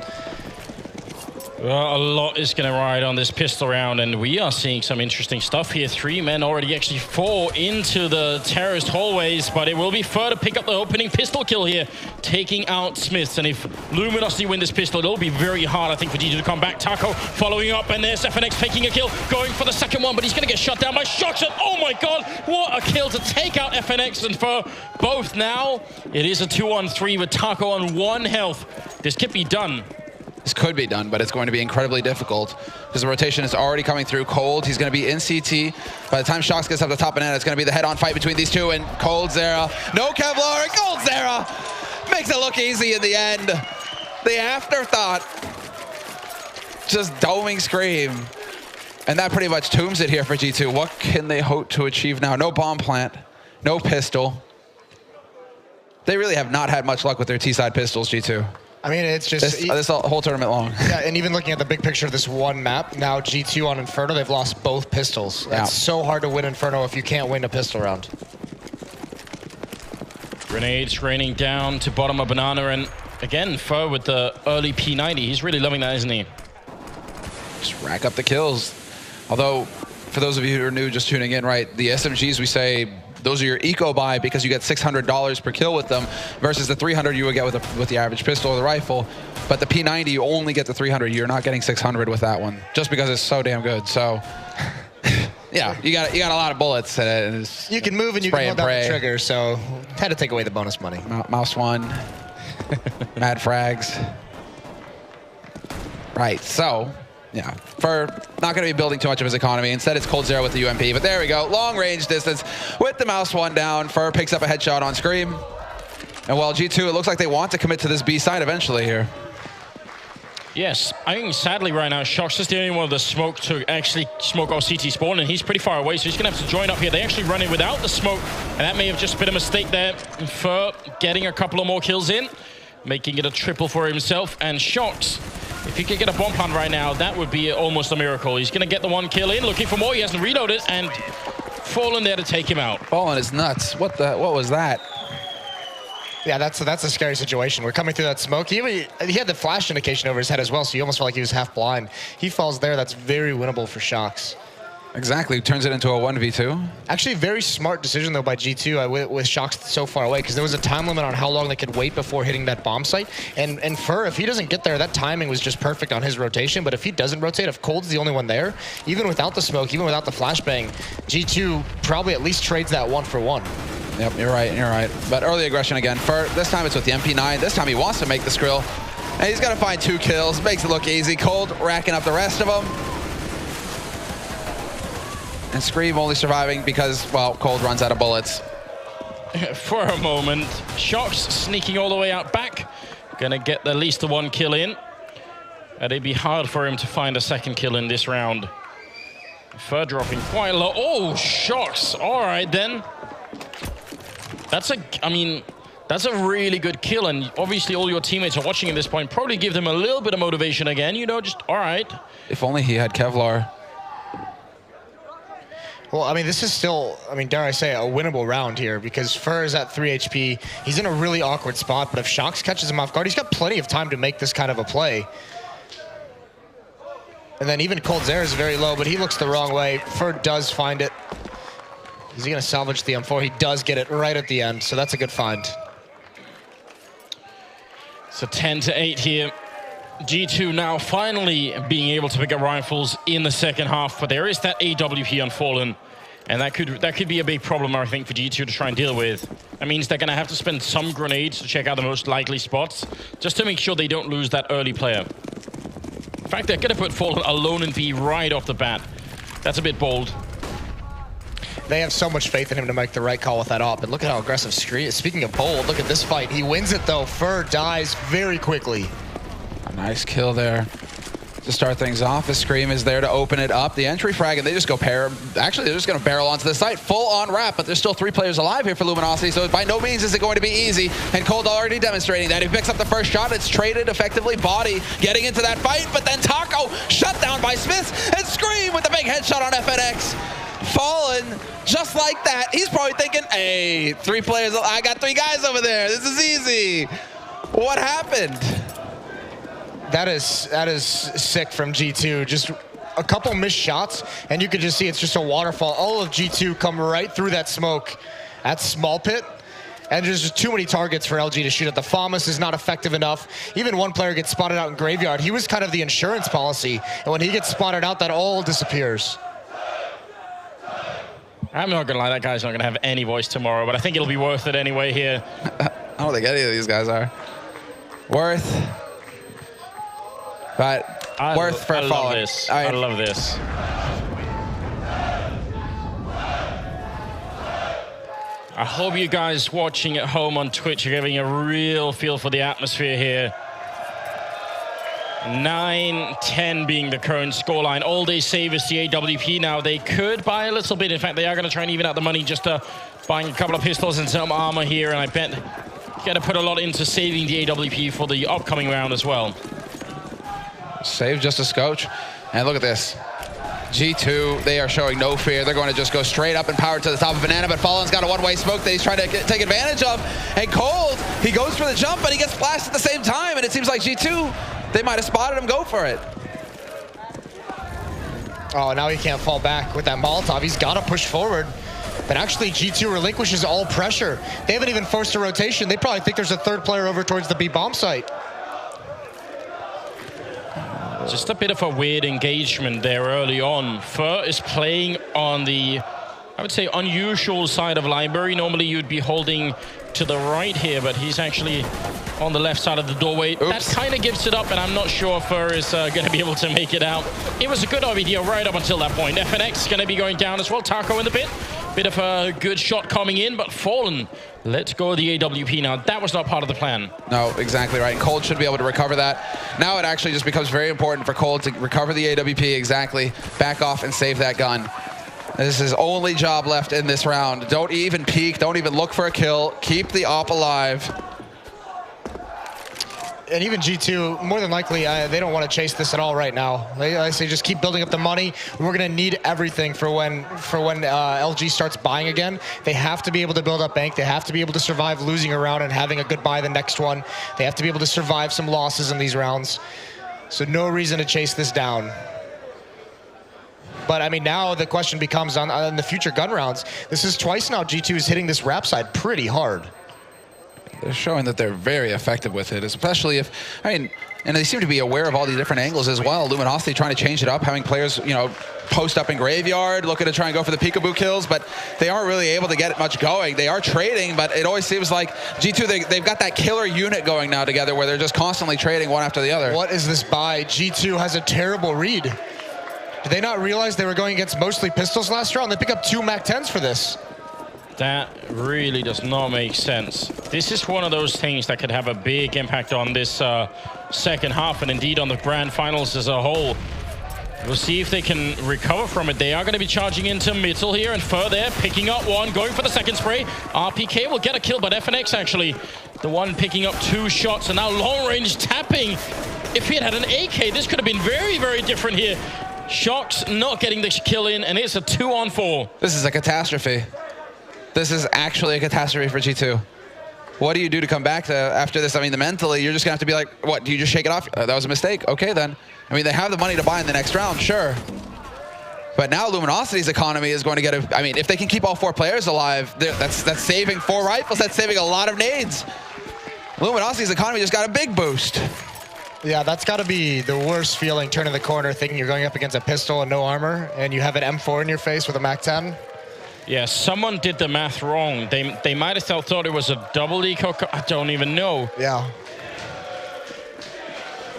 Well, a lot is going to ride on this pistol round, and we are seeing some interesting stuff here. 3 men already actually fall into the terrorist hallways, but it will be Fer to pick up the opening pistol kill here, taking out Smiths. And if Luminosity win this pistol, it'll be very hard, I think, for G2 to come back. Taco following up, and there's FNX taking a kill, going for the second one, but he's going to get shot down by Shox. And oh my god, what a kill to take out FNX and Fer both now. It is a 2-on-3 with Taco on 1 health. This could be done. This could be done, but it's going to be incredibly difficult because the rotation is already coming through. Cold, he's going to be in CT. By the time Shox gets up the top of net, it's going to be the head-on fight between these two, and coldzera. No Kevlar, and coldzera makes it look easy in the end. The afterthought. Just doming Scream. And that pretty much tombs it here for G2. What can they hope to achieve now? No bomb plant, no pistol. They really have not had much luck with their T-side pistols, G2. I mean, it's just... This whole tournament long. Yeah, and even looking at the big picture of this one map, now G2 on Inferno, they've lost both pistols. That's so hard to win Inferno if you can't win a pistol round. Grenades raining down to bottom of Banana, and again, Fer with the early P90. He's really loving that, isn't he? Just rack up the kills. Although, for those of you who are new, just tuning in, right, the SMGs, we say... those are your eco buy because you get $600 per kill with them versus the 300 you would get with the average pistol or the rifle. But the P90, you only get the 300. You're not getting 600 with that one just because it's so damn good. So, yeah, you got a lot of bullets. And you can move and you can hold down the trigger. So, had to take away the bonus money. Mouse 1, mad frags. Right. So. Yeah, Fer not going to be building too much of his economy. Instead, it's coldzera with the UMP. But there we go. Long range distance with the mouse 1 down. Fer picks up a headshot on Scream. And while G2, it looks like they want to commit to this B side eventually here. Yes, I think sadly right now, Shox is the only one of the smoke to actually smoke off CT spawn, and he's pretty far away, so he's going to have to join up here. They actually run in without the smoke, and that may have just been a mistake there. Fer getting a couple of more kills in, making it a triple for himself, and Shox. If he could get a bomb plant right now, that would be almost a miracle. He's going to get the 1 kill in, looking for more. He hasn't reloaded, and Fallen there to take him out. Fallen is nuts. What was that? Yeah, that's a scary situation. We're coming through that smoke. He had the flash indication over his head as well, so you almost felt like he was half blind. He falls there. That's very winnable for Shox. Exactly, turns it into a 1v2. Actually, very smart decision, though, by G2 with Shox so far away, because there was a time limit on how long they could wait before hitting that bomb site. And Fer, if he doesn't get there, that timing was just perfect on his rotation. But if he doesn't rotate, if Cold's the only one there, even without the smoke, even without the flashbang, G2 probably at least trades that 1-for-1. Yep, you're right. But early aggression again. Fer, this time it's with the MP9. This time he wants to make the Skrill. And he's got to find 2 kills. Makes it look easy. Cold racking up the rest of them. And Scream only surviving because, well, Cold runs out of bullets. For a moment, Shox sneaking all the way out back. Gonna get at least the 1 kill in. And it'd be hard for him to find a 2nd kill in this round. Fer dropping quite low. Oh, Shox. All right, then. That's a really good kill. And obviously all your teammates are watching at this point. Probably give them a little bit of motivation again. You know, just, all right. If only he had Kevlar. Well, I mean, this is still, dare I say, a winnable round here because Fer is at 3 HP. He's in a really awkward spot, but if Shox catches him off guard, he's got plenty of time to make this kind of a play. And then even coldzera is very low, but he looks the wrong way. Fer does find it. Is he going to salvage the M4? He does get it right at the end, so that's a good find. So 10-8 here. G2 now finally being able to pick up rifles in the second half, but there is that AWP on Fallen, and that could be a big problem, I think, for G2 to try and deal with. That means they're going to have to spend some grenades to check out the most likely spots, just to make sure they don't lose that early player. In fact, they're going to put Fallen alone in B right off the bat. That's a bit bold. They have so much faith in him to make the right call with that op, and look at how aggressive Scree is. Speaking of bold, look at this fight. He wins it, though. Fur dies very quickly. Nice kill there to start things off. The Scream is there to open it up. The entry frag, and they just go actually, they're just going to barrel onto the site. Full on wrap, but there's still 3 players alive here for Luminosity, so by no means is it going to be easy. And Cold already demonstrating that. He picks up the first shot. It's traded effectively. Body getting into that fight, but then Taco shut down by Smith, and Scream with the big headshot on FNX. Fallen just like that. He's probably thinking, hey, 3 players. I got 3 guys over there. This is easy. What happened? That is sick from G2. Just a couple missed shots, and you could just see it's just a waterfall. All of G2 come right through that smoke at Small Pit, and there's just too many targets for LG to shoot at. The FAMAS is not effective enough. Even one player gets spotted out in Graveyard. He was kind of the insurance policy, and when he gets spotted out, that all disappears. I'm not going to lie, that guy's not going to have any voice tomorrow, but I think it'll be worth it anyway here. I don't think any of these guys are. Worth. But worth for Fallen. Love this. I love this. I hope you guys watching at home on Twitch are giving a real feel for the atmosphere here. 9-10 being the current scoreline. All they save is the AWP now. They could buy a little bit. In fact, they are going to try and even out the money just buying a couple of pistols and some armor here. And I bet got to put a lot into saving the AWP for the upcoming round as well. Save just a scotch. And look at this. G2, they are showing no fear. They're going to just go straight up and power to the top of Banana, but Fallen's got a one-way smoke that he's trying to take advantage of. And Cold, he goes for the jump, but he gets blasted at the same time. And it seems like G2, they might have spotted him go for it. Oh, now he can't fall back with that Molotov. He's got to push forward. But actually, G2 relinquishes all pressure. They haven't even forced a rotation. They probably think there's a 3rd player over towards the B bomb site. Just a bit of a weird engagement there early on. Fur is playing on the, I would say, unusual side of library. Normally you'd be holding to the right here, but he's actually on the left side of the doorway. Oops. That kind of gives it up, and I'm not sure Fur is going to be able to make it out. It was a good idea right up until that point. FNX going to be going down as well. Taco in the pit. Bit of a good shot coming in, but Fallen lets go of the AWP now. That was not part of the plan. No, exactly right. And Cold should be able to recover that. Now it actually just becomes very important for Cold to recover the AWP, exactly. Back off and save that gun. This is his only job left in this round. Don't even peek. Don't even look for a kill. Keep the op alive. And even G2, more than likely, they don't want to chase this at all right now. They say just keep building up the money. We're going to need everything for when LG starts buying again. They have to be able to build up bank. They have to be able to survive losing a round and having a good buy the next one. They have to be able to survive some losses in these rounds. So no reason to chase this down. But I mean, now the question becomes on the future gun rounds. This is twice now G2 is hitting this wrap side pretty hard. They're showing that they're very effective with it, especially if, I mean, and they seem to be aware of all the different angles as well. Luminosity trying to change it up, having players, you know, post up in Graveyard, looking to try and go for the peekaboo kills, but they aren't really able to get it much going. They are trading, but it always seems like G2, they've got that killer unit going now together where they're just constantly trading one after the other. What is this buy? G2 has a terrible read. Did they not realize they were going against mostly pistols last round? They pick up 2 MAC-10s for this. That really does not make sense. This is one of those things that could have a big impact on this second half and indeed on the grand finals as a whole. We'll see if they can recover from it. They are going to be charging into middle here, and Fur there picking up one, going for the second spray. RPK will get a kill, but FNX actually the one picking up 2 shots, and now long range tapping. If he had an AK, this could have been very, very different here. Shocks not getting the kill in, and it's a 2-on-4. This is a catastrophe. This is actually a catastrophe for G2. What do you do to come back to after this? I mean, mentally, you're just going to have to be like, what, do you just shake it off? That was a mistake. Okay, then. I mean, they have the money to buy in the next round, sure. But now Luminosity's economy is going to get I mean, if they can keep all 4 players alive, that's saving 4 rifles. That's saving a lot of nades. Luminosity's economy just got a big boost. Yeah, that's got to be the worst feeling, turning the corner, thinking you're going up against a pistol and no armor, and you have an M4 in your face with a MAC-10. Yeah, someone did the math wrong. They might have thought it was a double eco. I don't even know. Yeah.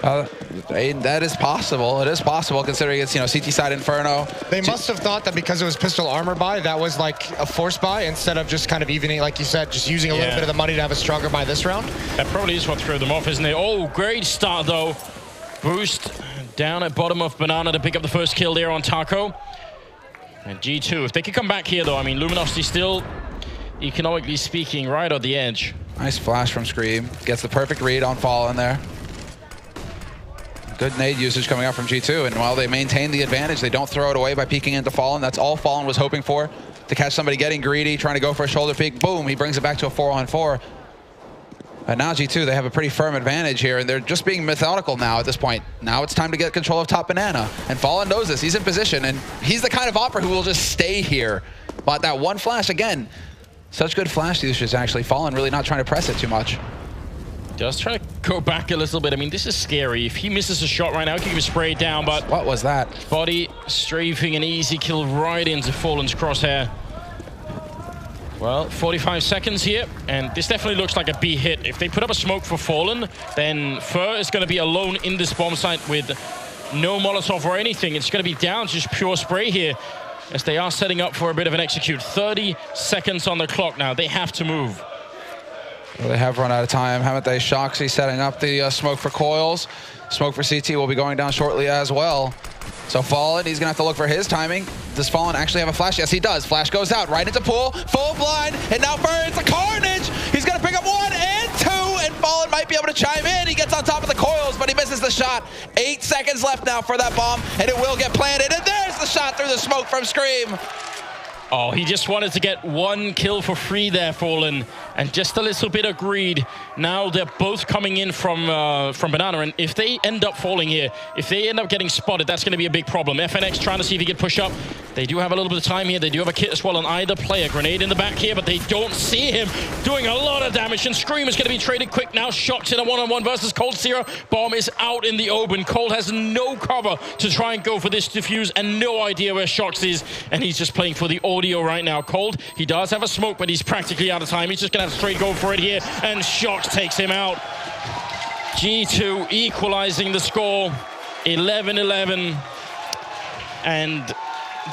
That is possible. It is possible considering it's, CT side Inferno. They must have thought that because it was pistol armor buy, that was like a force buy instead of just kind of evening, like you said, just using a little bit of the money to have a stronger buy this round. That probably is what threw them off, isn't it? Oh, great start though. Boost down at bottom of Banana to pick up the first kill there on Taco. And G2, if they could come back here though, I mean, Luminosity still, economically speaking, right on the edge. Nice flash from Scream. Gets the perfect read on Fallen there. Good nade usage coming out from G2, and while they maintain the advantage, they don't throw it away by peeking into Fallen. That's all Fallen was hoping for, to catch somebody getting greedy, trying to go for a shoulder peek. Boom, he brings it back to a 4-on-4. And now G2, they have a pretty firm advantage here, and they're just being methodical now at this point. Now it's time to get control of top Banana, and Fallen knows this. He's in position, and he's the kind of opera who will just stay here. But that one flash, again, such good flash usage actually. Fallen really not trying to press it too much. Just try to go back a little bit. I mean, this is scary. If he misses a shot right now, he can be sprayed down, but... What was that? Body strafing an easy kill right into Fallen's crosshair. Well, 45 seconds here, and this definitely looks like a B hit. If they put up a smoke for Fallen, then Fur is going to be alone in this bomb site with no Molotov or anything. It's going to be down to just pure spray here, as they are setting up for a bit of an execute. 30 seconds on the clock now. They have to move. Well, they have run out of time, haven't they? Shoxy setting up the smoke for coils. Smoke for CT will be going down shortly as well. So Fallen, he's going to have to look for his timing. Does Fallen actually have a flash? Yes, he does. Flash goes out right into pool, full blind, and now Burns, a carnage! He's going to pick up 1 and 2, and Fallen might be able to chime in. He gets on top of the coils, but he misses the shot. 8 seconds left now for that bomb, and it will get planted. And there's the shot through the smoke from Scream. Oh, he just wanted to get 1 kill for free there, Fallen, and just a little bit of greed. Now they're both coming in from Banana, and if they end up falling here, if they end up getting spotted, that's going to be a big problem. FNX trying to see if he can push up. They do have a little bit of time here. They do have a kit as well on either player. Grenade in the back here, but they don't see him doing a lot of damage, and Scream is going to be traded quick now. Shocked in a one-on-one versus Cold Zero. Bomb is out in the open. Cold has no cover to try and go for this defuse, and no idea where Shox is, and he's just playing for the audio right now. Cold, he does have a smoke, but he's practically out of time. He's just gonna have to straight go for it here, and Shox takes him out. G2 equalizing the score, 11-11, and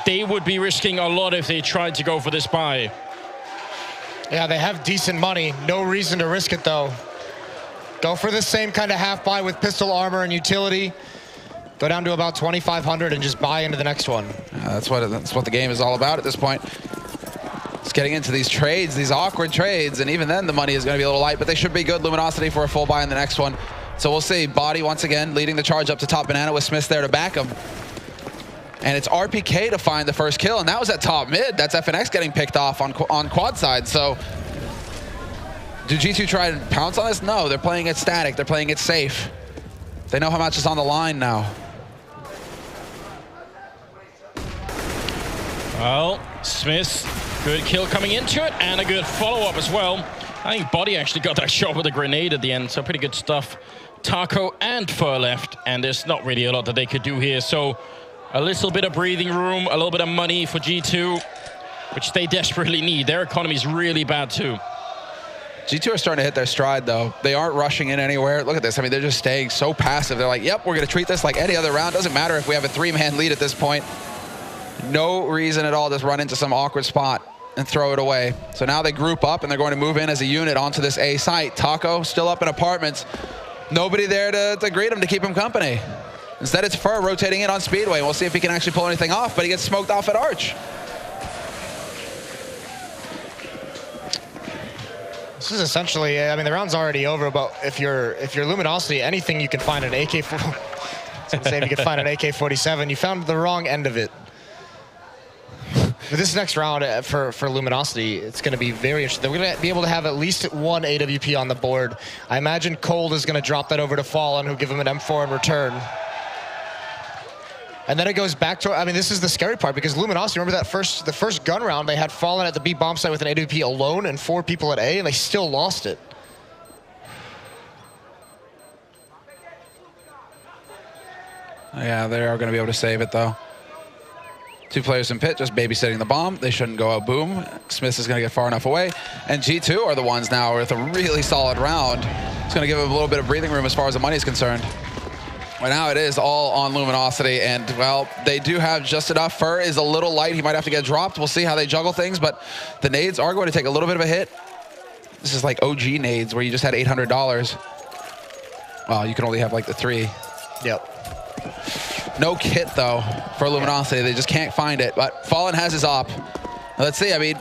they would be risking a lot if they tried to go for this buy. Yeah, they have decent money. No reason to risk it though. Go for the same kind of half buy with pistol armor and utility. Go down to about 2,500 and just buy into the next one. That's what the game is all about at this point. It's getting into these trades, these awkward trades, and even then the money is going to be a little light, but they should be good. Luminosity for a full buy in the next one. So we'll see. Body once again leading the charge up to top Banana with Smith there to back him. And it's RPK to find the first kill, and that was at top mid. That's FNX getting picked off on quad side. So do G2 try to pounce on this? No, they're playing it static. They're playing it safe. They know how much is on the line now. Well, Smith, good kill coming into it, and a good follow-up as well. I think Body actually got that shot with a grenade at the end, so pretty good stuff. Taco and Fur left, and there's not really a lot that they could do here. So a little bit of breathing room, a little bit of money for G2, which they desperately need. Their economy is really bad too. G2 are starting to hit their stride, though. They aren't rushing in anywhere. Look at this. I mean, they're just staying so passive. They're like, yep, we're going to treat this like any other round. Doesn't matter if we have a 3-man lead at this point. No reason at all to run into some awkward spot and throw it away. So now they group up, and they're going to move in as a unit onto this A site. Taco still up in apartments. Nobody there to greet him, to keep him company. Instead, it's Fur rotating in on Speedway. We'll see if he can actually pull anything off, but he gets smoked off at Arch. This is essentially, I mean, the round's already over, but if you're Luminosity, anything you can find an AK-47, say if you can find an AK-47, you found the wrong end of it. But this next round for Luminosity, it's going to be very interesting. They're going to be able to have at least 1 AWP on the board. I imagine Cold is going to drop that over to Fallen, who'll give him an M4 in return. And then it goes back to, I mean, this is the scary part because Luminosity, remember that the first gun round, they had Fallen at the B bomb site with an AWP alone and 4 people at A, and they still lost it. Yeah, they are going to be able to save it, though. 2 players in pit just babysitting the bomb. They shouldn't go out boom. Smith is going to get far enough away. And G2 are the ones now with a really solid round. It's going to give them a little bit of breathing room as far as the money is concerned. Right now it is all on Luminosity, and, well, they do have just enough. Fur is a little light. He might have to get dropped. We'll see how they juggle things, but the nades are going to take a little bit of a hit. This is like OG nades where you just had $800. Well, you can only have like the 3. Yep. No kit, though, for Luminosity. They just can't find it, but Fallen has his op. Let's see, I mean,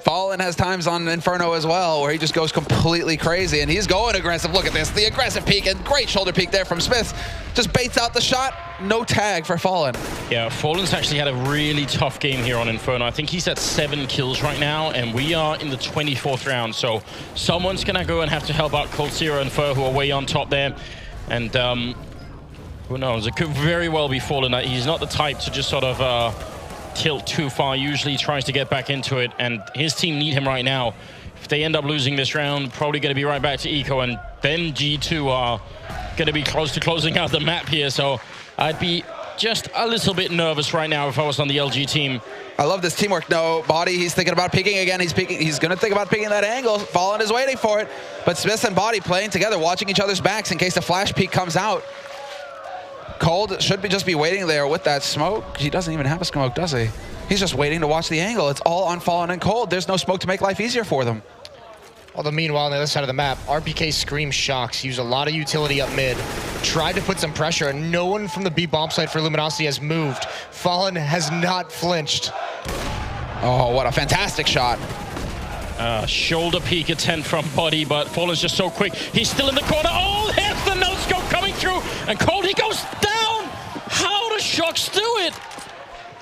Fallen has times on Inferno as well where he just goes completely crazy, and he's going aggressive. Look at this, the aggressive peek, and great shoulder peek there from Smith. Just baits out the shot, no tag for Fallen. Yeah, Fallen's actually had a really tough game here on Inferno. I think he's at 7 kills right now, and we are in the 24th round, so someone's gonna go and have to help out coldzera and Fur, who are way on top there. And who knows, it could very well be Fallen. He's not the type to just sort of tilt too far. Usually he tries to get back into it, and his team need him right now. If they end up losing this round, probably going to be right back to eco, and then G2 are going to be close to closing out the map here, so I'd be just a little bit nervous right now if I was on the LG team. I love this teamwork. No, Body, he's thinking about peeking again. He's peeking. He's going to think about peeking that angle. Fallen is waiting for it, but Smith and Body playing together, watching each other's backs in case the flash peek comes out. Cold should just be waiting there with that smoke. He doesn't even have a smoke, does he? He's just waiting to watch the angle. It's all on Fallen and Cold. There's no smoke to make life easier for them. Although meanwhile, on the other side of the map, RPK Scream Shocks use a lot of utility up mid, tried to put some pressure, and no one from the B bomb site for Luminosity has moved. Fallen has not flinched. Oh, what a fantastic shot. Shoulder peek attempt from Body, but Fallen's just so quick. He's still in the corner. Oh, there's the no-scope coming through, and Cold, he goes down. How does Shocks do it?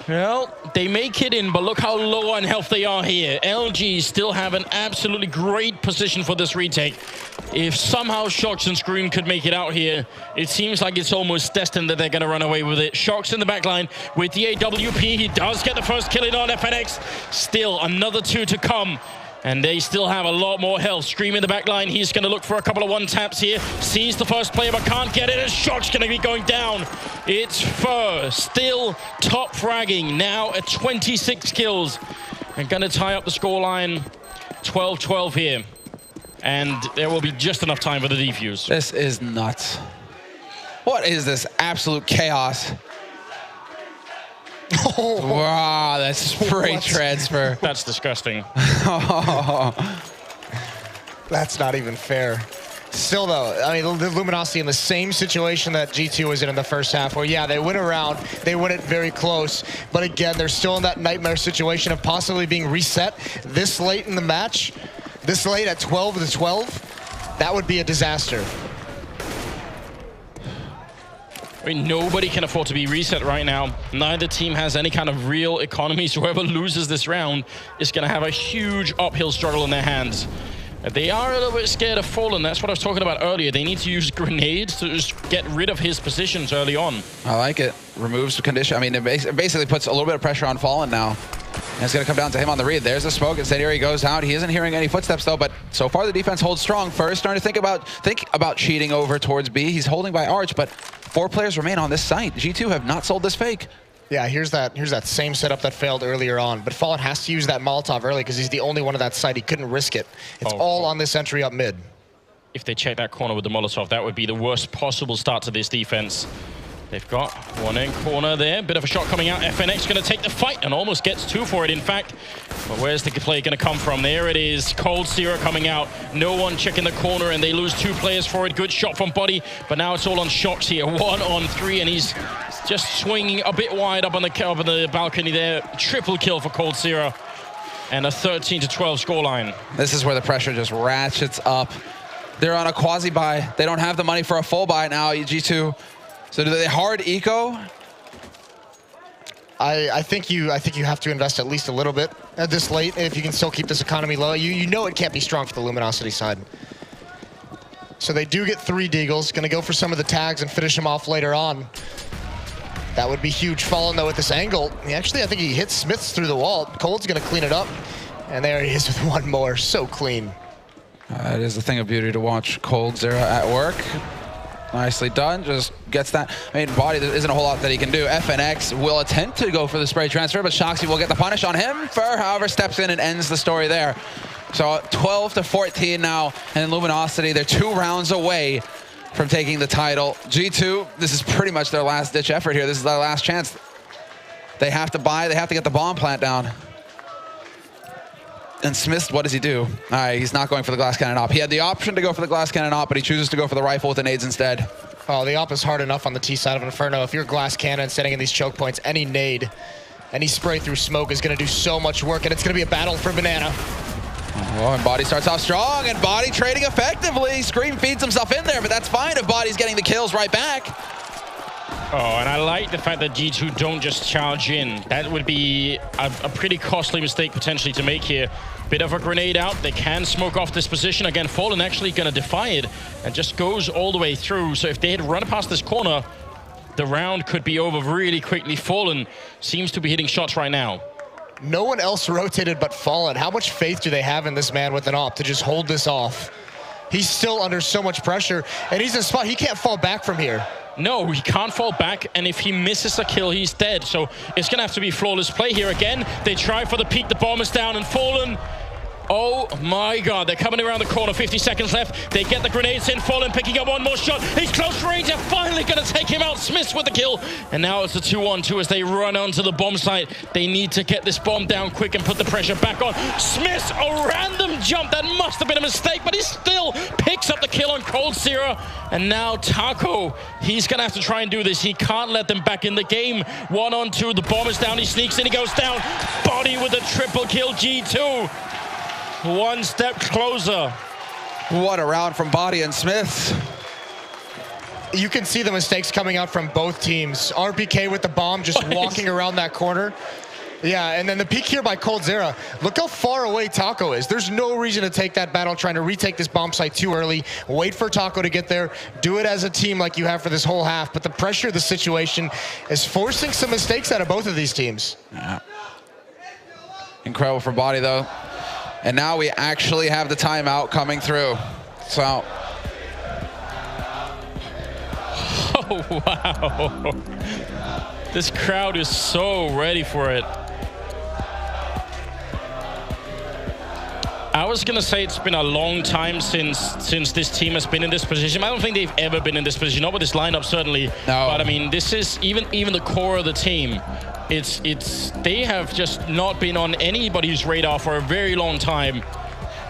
Well, they make it in, but look how low on health they are here. LG still have an absolutely great position for this retake. If somehow Shocks and Scream could make it out here, it seems like it's almost destined that they're going to run away with it. Shocks in the backline with the AWP. He does get the first kill in on FNX. Still another 2 to come. And they still have a lot more health. Scream in the back line. He's going to look for a couple of one-taps here. Sees the first player, but can't get it. And Shock's going to be going down. It's Fur, still top fragging, now at 26 kills. And going to tie up the scoreline 12-12 here. And there will be just enough time for the defuse. This is nuts. What is this absolute chaos? Oh. Wow, that's spray transfer. That's disgusting. That's not even fair. Still, though, I mean, the Luminosity in the same situation that G2 was in the first half, where, yeah, they win a round, they win it very close, but again, they're still in that nightmare situation of possibly being reset this late in the match, this late at 12-12. That would be a disaster. I mean, nobody can afford to be reset right now. Neither team has any kind of real economy, so whoever loses this round is going to have a huge uphill struggle in their hands. They are a little bit scared of Fallen. That's what I was talking about earlier. They need to use grenades to just get rid of his positions early on. I like it. Removes the condition. I mean, it basically puts a little bit of pressure on Fallen now. And it's going to come down to him on the read. There's the smoke. Instead, here he goes out. He isn't hearing any footsteps, though, but so far the defense holds strong. First, starting to think about cheating over towards B. He's holding by Arch, but 4 players remain on this site. G2 have not sold this fake. Yeah, here's that same setup that failed earlier on. But Fallen has to use that Molotov early because he's the only one of that site. He couldn't risk it. It's all on this entry up mid. If they check that corner with the Molotov, that would be the worst possible start to this defense. They've got one in corner there. Bit of a shot coming out. FNX going to take the fight and almost gets 2 for it, in fact. But where's the play going to come from? There it is. coldzera coming out. No one checking the corner, and they lose 2 players for it. Good shot from Body, but now it's all on Shocks here. 1 on 3, and he's just swinging a bit wide up on the balcony there. Triple kill for coldzera, and a 13-12 scoreline. This is where the pressure just ratchets up. They're on a quasi-buy. They don't have the money for a full buy now, G2. So do they hard eco? I think you have to invest at least a little bit at this late if you can still keep this economy low. You know it can't be strong for the Luminosity side. So they do get 3 deagles. Going to go for some of the tags and finish them off later on. That would be huge. Fallen though at this angle. Actually, I think he hits Smiths through the wall. Cold's gonna clean it up. And there he is with one more. So clean. It is a thing of beauty to watch coldzera at work. Nicely done, just gets that. I mean, Body, there isn't a whole lot that he can do. FNX will attempt to go for the spray transfer, but Shoxy will get the punish on him. Fur, however, steps in and ends the story there. So 12-14 now, and Luminosity, they're 2 rounds away from taking the title. G2, this is pretty much their last-ditch effort here. This is their last chance. They have to buy, they have to get the bomb plant down. And Smith, what does he do? All right, he's not going for the glass cannon op. He had the option to go for the glass cannon op, but he chooses to go for the rifle with the nades instead. Oh, the op is hard enough on the T side of Inferno. If you're glass cannon setting in these choke points, any nade, any spray through smoke is going to do so much work, and it's going to be a battle for Banana. Oh, and Body starts off strong, and Body trading effectively. Scream feeds himself in there, but that's fine if Body's getting the kills right back. Oh, and I like the fact that G2 don't just charge in. That would be a pretty costly mistake potentially to make here. Bit of a grenade out. They can smoke off this position. Again, Fallen actually going to defy it and just goes all the way through. So if they had run past this corner, the round could be over really quickly. Fallen seems to be hitting shots right now. No one else rotated but Fallen. How much faith do they have in this man with an op to just hold this off? He's still under so much pressure, and he's in a spot he can't fall back from here. No, he can't fall back, and if he misses a kill, he's dead. So it's going to have to be flawless play here again. They try for the peek, the bomb is down, and Fallen. Oh my god, they're coming around the corner, 50 seconds left. They get the grenades in, Fallen picking up one more shot. He's close range, they're finally going to take him out. Smiths with the kill. And now it's a 2-on-2 as they run onto the bomb site. They need to get this bomb down quick and put the pressure back on. Smiths, a random jump. That must have been a mistake, but he still picks up the kill on coldzera. And now Taco, he's going to have to try and do this. He can't let them back in the game. 1-on-2, the bomb is down, he sneaks in, he goes down. Body with a triple kill, G2. One step closer. What a round from Body and Smith. You can see the mistakes coming out from both teams. RPK with the bomb just walking around that corner. Yeah, and then the peek here by coldzera. Look how far away Taco is. There's no reason to take that battle, trying to retake this bomb site too early. Wait for Taco to get there. Do it as a team like you have for this whole half. But the pressure of the situation is forcing some mistakes out of both of these teams. Yeah. Incredible for Body, though. And now we actually have the timeout coming through. So. Oh, wow. This crowd is so ready for it. I was going to say it's been a long time since this team has been in this position. I don't think they've ever been in this position, not with this lineup, certainly. No. But, I mean, this is even the core of the team. They have just not been on anybody's radar for a very long time.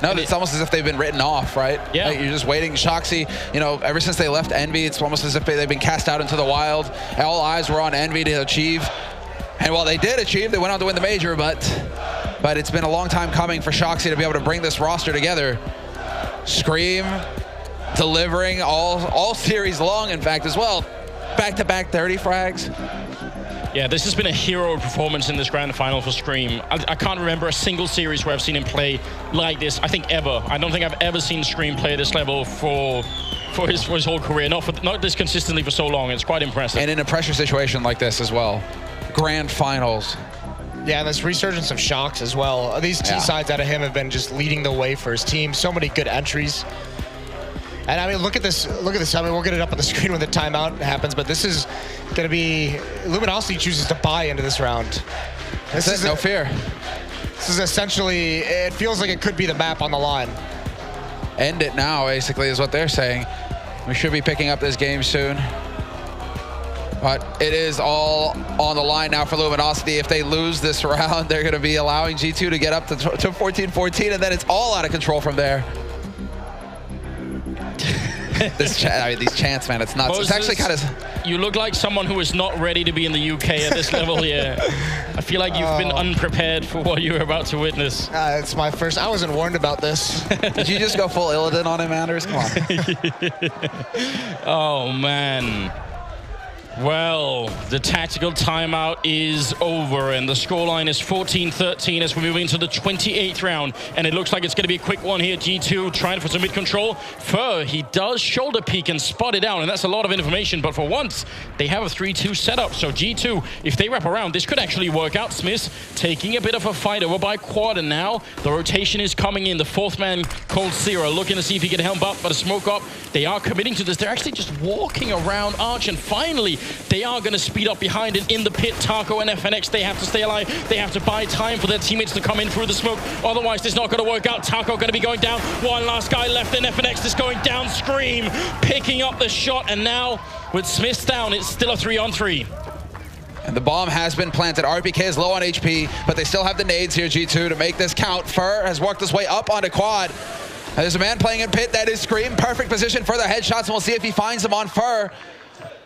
No, it's almost as if they've been written off, right? Yeah. Like you're just waiting. Shoxy, you know, ever since they left Envy, it's almost as if they've been cast out into the wild. All eyes were on Envy to achieve. And while they did achieve, they went on to win the major, but it's been a long time coming for Shoxy to be able to bring this roster together. Scream, delivering all series long, in fact, as well. Back-to-back 30 frags. Yeah, this has been a hero performance in this grand final for Scream. I can't remember a single series where I've seen him play like this, I think ever. I don't think I've ever seen Scream play at this level for his whole career. Not this consistently for so long. It's quite impressive. And in a pressure situation like this as well. Grand finals. Yeah, and this resurgence of Shocks as well. These T-sides out of him have been just leading the way for his team. So many good entries. And I mean, look at this. I mean, we'll get it up on the screen when the timeout happens, but this is going to be... Luminosity chooses to buy into this round. This is no fear. This is essentially... It feels like it could be the map on the line. End it now, basically, is what they're saying. We should be picking up this game soon. But it is all on the line now for Luminosity. If they lose this round, they're going to be allowing G2 to get up to 14-14, and then it's all out of control from there. These chants, man, it's nuts. Moses, it's actually kind of... You look like someone who is not ready to be in the UK at this level here. I feel like you've been unprepared for what you're about to witness. It's my first... I wasn't warned about this. Did you just go full Illidan on him, Anders? Come on. Oh, man. Well, the tactical timeout is over, and the scoreline is 14-13 as we move into the 28th round. And it looks like it's going to be a quick one here. G2 trying for some mid-control. Fer, he does shoulder peek and spot it out, and that's a lot of information. But for once, they have a 3-2 setup. So G2, if they wrap around, this could actually work out. Smith taking a bit of a fight over by Quad, and now the rotation is coming in. The fourth man, Cold Zero, looking to see if he can help up, but a smoke up. They are committing to this. They're actually just walking around Arch, and finally, they are going to speed up behind it in the pit. Taco and FNX, they have to stay alive. They have to buy time for their teammates to come in through the smoke. Otherwise, this is not going to work out. Taco going to be going down. One last guy left, and FNX is going down. Scream picking up the shot, and now with Smiths down, it's still a 3-on-3. And the bomb has been planted. RPK is low on HP, but they still have the nades here, G2, to make this count. Fer has worked his way up onto Quad. And there's a man playing in pit. That is Scream. Perfect position for the headshots, and we'll see if he finds them on Fer.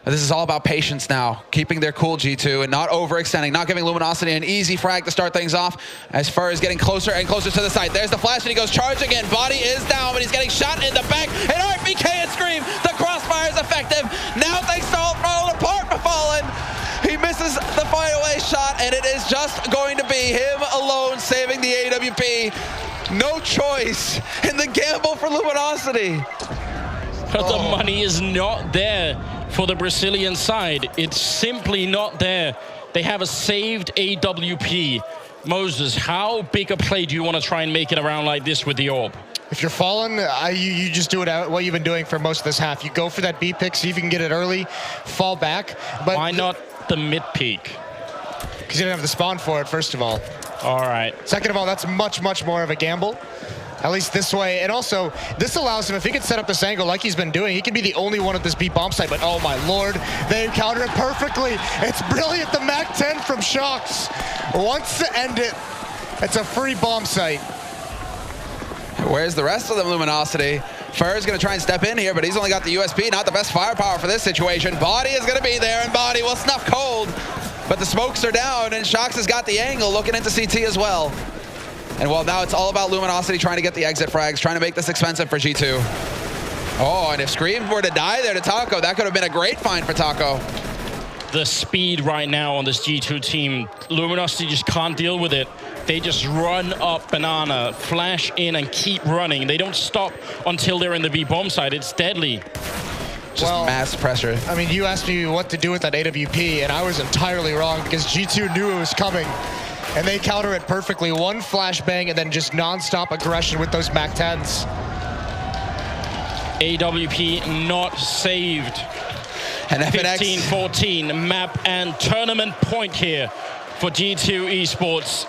This is all about patience now, keeping their cool, G2, and not overextending, not giving Luminosity an easy frag to start things off as Fer is getting closer and closer to the site. There's the flash, and he goes charging in. Body is down, but he's getting shot in the back. And RPK and Scream, the crossfire is effective. Now thanks to all throttle apart for Fallen. He misses the fire-away shot, and it is just going to be him alone saving the AWP. No choice in the gamble for Luminosity. But the money is not there for the Brazilian side. It's simply not there. They have a saved AWP. Moses, how big a play do you want to try and make it around like this with the AWP? If you're Fallen, you just do it out what you've been doing for most of this half. You go for that B pick, see if you can get it early, fall back. But why not the mid peak? Because you didn't have the spawn for it, first of all. All right. Second of all, that's much more of a gamble. At least this way. And also, this allows him, if he can set up this angle like he's been doing, he can be the only one at this B bomb site. But oh my lord, they counter it perfectly. It's brilliant. The Mac 10 from Shox wants to end it. It's a free bomb site. Where's the rest of them, Luminosity? Fer is going to try and step in here, but he's only got the USP, not the best firepower for this situation. Body is going to be there, and Body will snuff cold. But the smokes are down, and Shox has got the angle, looking into CT as well. And well, now it's all about Luminosity trying to get the exit frags, trying to make this expensive for G2. Oh, and if Scream were to die there to Taco, that could have been a great find for Taco. The speed right now on this G2 team, Luminosity just can't deal with it. They just run up banana, flash in, and keep running. They don't stop until they're in the B bomb side. It's deadly. Just mass pressure. I mean, you asked me what to do with that AWP, and I was entirely wrong because G2 knew it was coming. And they counter it perfectly. One flashbang and then just non-stop aggression with those Mac 10s. AWP not saved. And FNX 15-14 map and tournament point here for G2 Esports.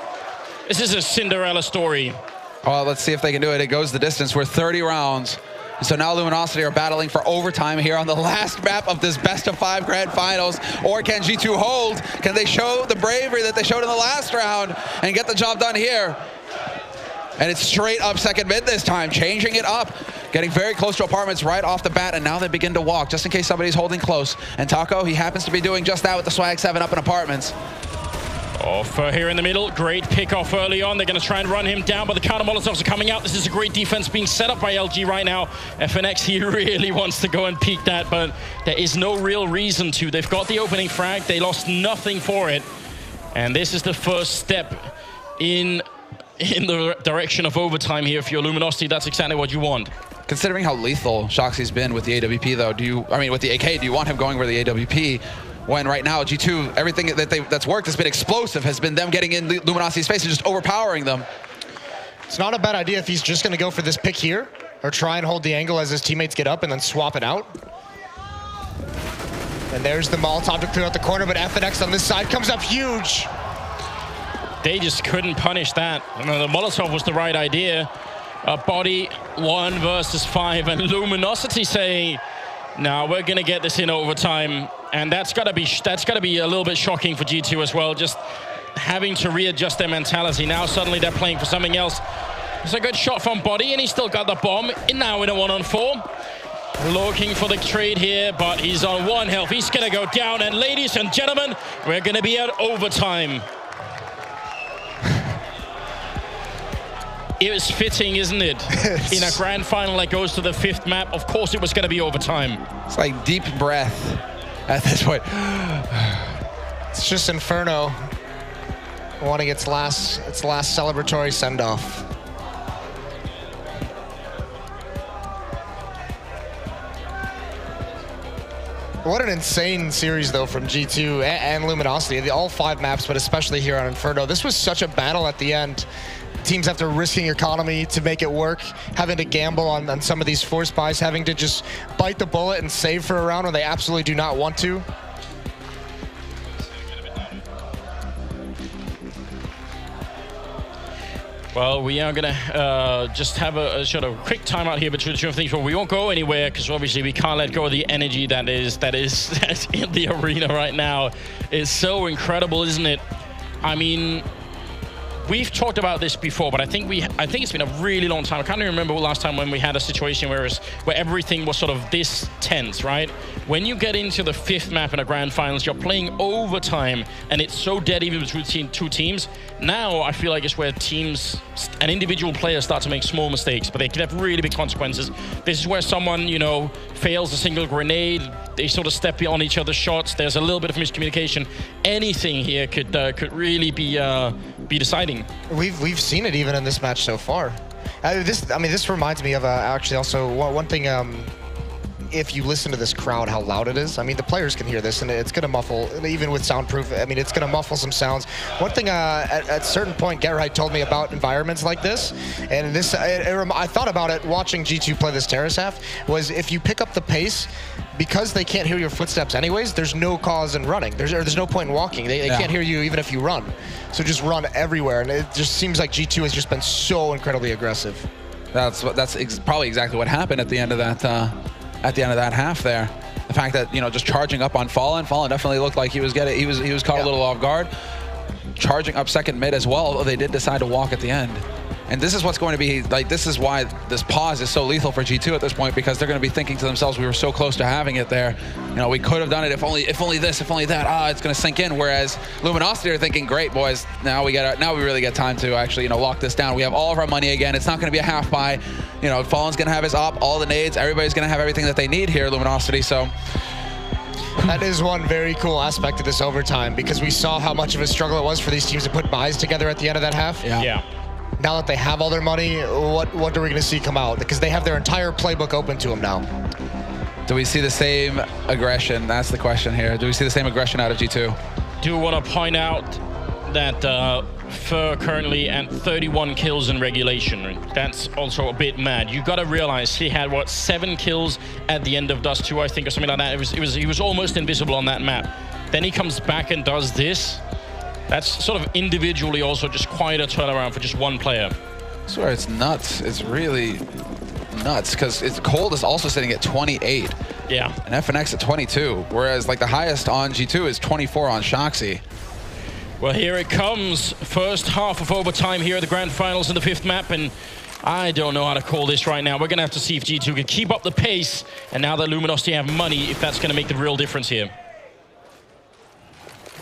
This is a Cinderella story. Well, let's see if they can do it. It goes the distance. We're 30 rounds. So now Luminosity are battling for overtime here on the last map of this best-of-5 grand finals. Or can G2 hold? Can they show the bravery that they showed in the last round and get the job done here? And it's straight up second mid this time, changing it up, getting very close to apartments right off the bat, and now they begin to walk, just in case somebody's holding close. And Taco, he happens to be doing just that with the Swag 7 up in apartments. Offer here in the middle. Great pickoff early on. They're going to try and run him down, but the counter Molotovs are coming out. This is a great defense being set up by LG right now. FNX, he really wants to go and peek that, but there is no real reason to. They've got the opening frag. They lost nothing for it. And this is the first step in the direction of overtime here. If you're Luminosity, that's exactly what you want. Considering how lethal Shoxy's been with the AWP, though, with the AK, do you want him going where the AWP? When right now, G2, everything that's worked has been explosive, has been them getting in Luminosity's face and just overpowering them. It's not a bad idea if he's just going to go for this pick here, or try and hold the angle as his teammates get up and then swap it out. And there's the Molotov to clear out the corner, but FNX on this side comes up huge. They just couldn't punish that. I mean, the Molotov was the right idea. Body 1 versus 5, and Luminosity saying, "No, we're gonna get this in overtime," and that's gotta be a little bit shocking for G2 as well. Just having to readjust their mentality. Now suddenly they're playing for something else. It's a good shot from Body, and he's still got the bomb. Now in a 1-on-4, looking for the trade here, but he's on 1 health. He's gonna go down, and ladies and gentlemen, we're gonna be at overtime. It was fitting, isn't it? In a grand final that goes to the 5th map, of course it was going to be overtime. It's like deep breath. at this point. It's just Inferno wanting its last celebratory send-off. What an insane series, though, from G2 and Luminosity. All 5 maps, but especially here on Inferno. This was such a battle at the end. Teams after risking economy to make it work, having to gamble on some of these force buys, having to just bite the bullet and save for a round when they absolutely do not want to. Well, we are gonna just have a sort of quick timeout here between the two things, but we won't go anywhere because obviously we can't let go of the energy that's in the arena right now. It's so incredible, isn't it? I mean, we've talked about this before, but I think it's been a really long time. I can't even remember the last time when we had a situation where everything was sort of this tense, right? When you get into the 5th map in a grand finals, you're playing overtime, and it's so dead even between 2 teams. Now I feel like it's where teams and individual players start to make small mistakes, but they can have really big consequences. This is where someone, you know, fails a single grenade. They sort of step on each other's shots. There's a little bit of miscommunication. Anything here could really be deciding. We've seen it even in this match so far. This reminds me of actually also one thing. If you listen to this crowd, how loud it is. I mean, the players can hear this, and it's going to muffle, even with soundproof. I mean, it's going to muffle some sounds. One thing at a certain point, Get Right told me about environments like this, and this I thought about it watching G2 play this terrace half, was if you pick up the pace, because they can't hear your footsteps anyways, there's no cause in running. There's no point in walking. They can't hear you even if you run. So just run everywhere, and it just seems like G2 has just been so incredibly aggressive. That's probably exactly what happened at the end of that. At the end of that half there, the fact that, you know, just charging up on Fallen definitely looked like he was caught a little off guard. Charging up second mid as well, they did decide to walk at the end. And this is what's going to be, like, this is why this pause is so lethal for G2 at this point, because they're going to be thinking to themselves, we were so close to having it there. You know, we could have done it if only this, if only that. It's going to sink in. Whereas Luminosity are thinking, great, boys, now we really get time to actually, you know, lock this down. We have all of our money again. It's not going to be a half buy. You know, Fallen's going to have his op, all the nades. Everybody's going to have everything that they need here, Luminosity. So that is one very cool aspect of this overtime, because we saw how much of a struggle it was for these teams to put buys together at the end of that half. Yeah. Now that they have all their money, what are we going to see come out? Because they have their entire playbook open to them now. Do we see the same aggression? That's the question here. Do we see the same aggression out of G2? Do want to point out that Fur currently at 31 kills in regulation. That's also a bit mad. You got to realize he had, what, 7 kills at the end of Dust 2, I think, or something like that. He was almost invisible on that map. Then he comes back and does this. That's sort of individually also just quite a turnaround for just one player. I swear it's nuts. It's really nuts, because Cold is also sitting at 28. Yeah. And FNX at 22, whereas like the highest on G2 is 24 on Shoxy. Well, here it comes. First half of overtime here at the Grand Finals in the 5th map, and I don't know how to call this right now. We're going to have to see if G2 can keep up the pace, and now that Luminosity have money, if that's going to make the real difference here.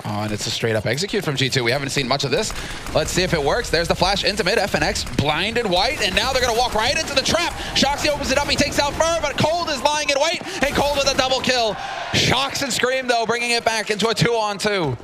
Oh, and it's a straight-up execute from G2. We haven't seen much of this. Let's see if it works. There's the flash into mid. FNX blinded white, and now they're going to walk right into the trap. Shoxy opens it up. He takes out Fur, but Cold is lying in wait, and Cold with a double kill. Shox and Scream, though, bringing it back into a 2-on-2.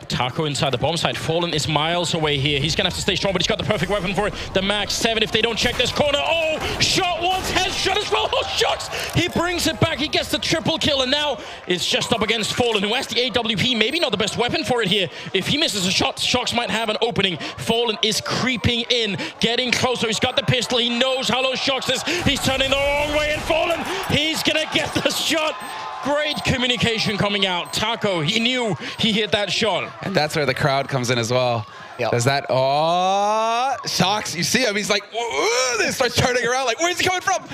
Taco inside the bomb site. Fallen is miles away here. He's going to have to stay strong, but he's got the perfect weapon for it. The Max 7, if they don't check this corner. Oh, shot once, headshot as well. Oh, Shox! He brings it back. He gets the triple kill, and now it's just up against Fallen, who has the AWP. Maybe not the best weapon for it here. If he misses a shot, Shox might have an opening. Fallen is creeping in, getting closer. He's got the pistol. He knows how low Shox is. He's turning the wrong way, and Fallen, he's going to get the shot. Great communication coming out. Taco, he knew he hit that shot. And that's where the crowd comes in as well. Yep. Does that, Shox, you see him, he's like, he starts turning around like, where's he coming from?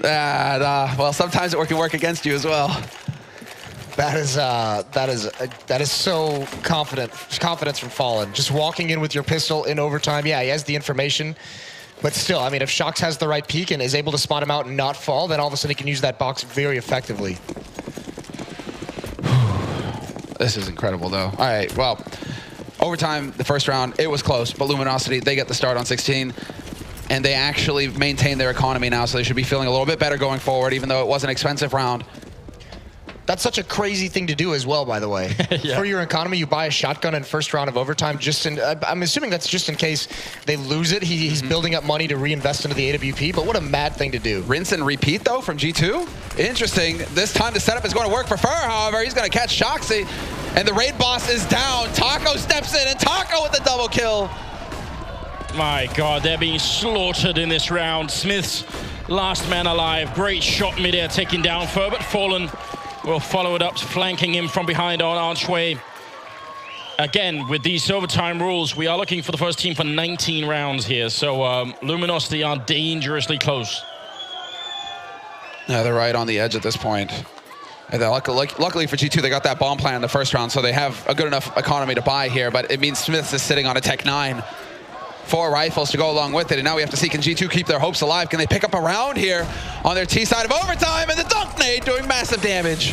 And, well, sometimes it can work against you as well. That is so confidence from Fallen. Just walking in with your pistol in overtime. Yeah, he has the information. But still, I mean, if Shox has the right peek and is able to spot him out and not fall, then all of a sudden he can use that box very effectively. This is incredible, though. All right, well, overtime, the first round, it was close, but Luminosity, they get the start on 16, and they actually maintain their economy now, so they should be feeling a little bit better going forward, even though it was an expensive round. That's such a crazy thing to do as well, by the way. Yeah. For your economy, you buy a shotgun in first round of overtime. I'm assuming that's just in case they lose it. He's building up money to reinvest into the AWP, but what a mad thing to do. Rinse and repeat, though, from G2. Interesting. This time the setup is going to work for Fur, however. He's going to catch Shoxy, and the raid boss is down. Taco steps in, and Taco with the double kill. My God, they're being slaughtered in this round. Smith's last man alive. Great shot midair, taking down Fur, but Fallen will follow it up, flanking him from behind on Archway. Again, with these overtime rules, we are looking for the first team for 19 rounds here. So Luminosity are dangerously close. Yeah, they're right on the edge at this point. And luckily for G2, they got that bomb plan in the first round, so they have a good enough economy to buy here, but it means Smiths is sitting on a Tech 9. 4 rifles to go along with it, and now we have to see, can G2 keep their hopes alive? Can they pick up a round here on their T side of overtime? And the dunk nade doing massive damage.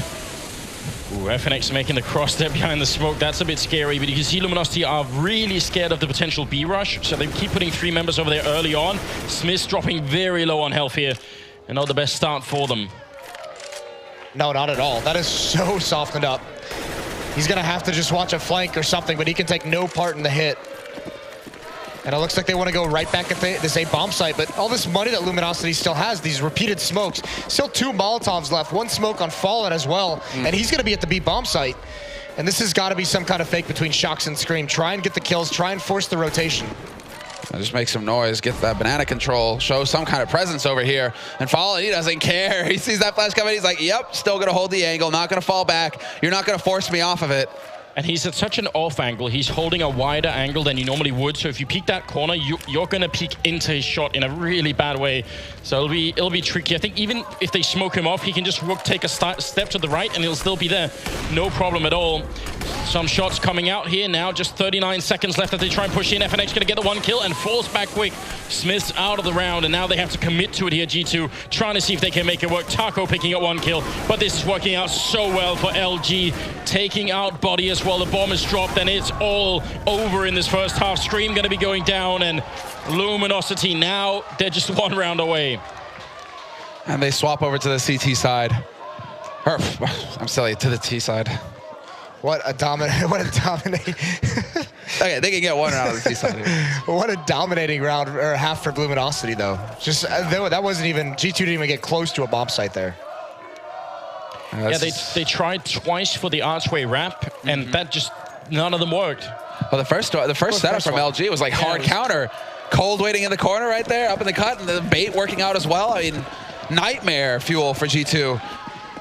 Ooh, FNX making the cross step behind the smoke. That's a bit scary, but you can see Luminosity are really scared of the potential B rush, so they keep putting 3 members over there early on. Smith's dropping very low on health here, and not the best start for them. No, not at all. That is so softened up. He's going to have to just watch a flank or something, but he can take no part in the hit. And it looks like they want to go right back at this A bomb site, but all this money that Luminosity still has, these repeated smokes, still 2 Molotovs left, 1 smoke on Fallen as well, and he's going to be at the B bomb site. And this has got to be some kind of fake between Shox and Scream. Try and get the kills, try and force the rotation. Just make some noise, get that banana control, show some kind of presence over here. And Fallen, he doesn't care. He sees that flash coming, he's like, yep, still going to hold the angle, not going to fall back. You're not going to force me off of it. And he's at such an off angle. He's holding a wider angle than you normally would. So if you peek that corner, you're going to peek into his shot in a really bad way. So it'll be tricky. I think even if they smoke him off, he can just take a step to the right and he'll still be there. No problem at all. Some shots coming out here now. Just 39 seconds left as they try and push in. FNX going to get the 1 kill and falls back quick. Smith's out of the round, and now they have to commit to it here, G2. Trying to see if they can make it work. Taco picking up 1 kill, but this is working out so well for LG. Taking out Body as well. The bomb is dropped, and it's all over in this first half. Scream going to be going down, and Luminosity now, they're just 1 round away. And they swap over to the CT side. I'm silly, to the T side. What a dominating. Okay, they can get 1 round on the T side. What a dominating round, or half for Luminosity, though. Just that wasn't even, G2 didn't even get close to a bomb site there. Yeah, they tried twice for the Archway wrap, and that just, none of them worked. Well, the first setup from LG was like hard counter. Cold waiting in the corner right there, up in the cut, and the bait working out as well. I mean, nightmare fuel for G2.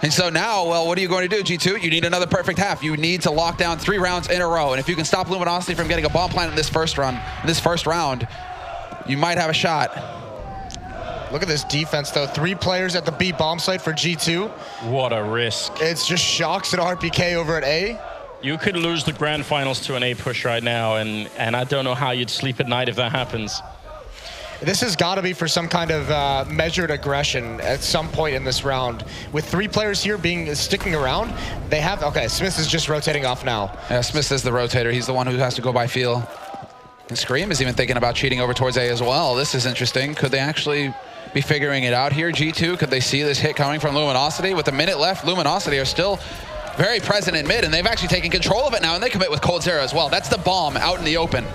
And so now, well, what are you going to do, G2? You need another perfect half. You need to lock down 3 rounds in a row. And if you can stop Luminosity from getting a bomb plant in this first round, you might have a shot. Look at this defense, though. 3 players at the B bomb site for G2. What a risk. It's just Shox and RPK over at A. You could lose the grand finals to an A push right now, and I don't know how you'd sleep at night if that happens. This has got to be for some kind of measured aggression at some point in this round. With 3 players here sticking around, they have... Okay, Smith is just rotating off now. Yeah, Smith is the rotator. He's the one who has to go by feel. And Scream is even thinking about cheating over towards A as well. This is interesting. Could they actually be figuring it out here, G2? Could they see this hit coming from Luminosity? With a minute left, Luminosity are still very present in mid, and they've actually taken control of it now, and they commit with Cold Zero as well. That's the bomb out in the open.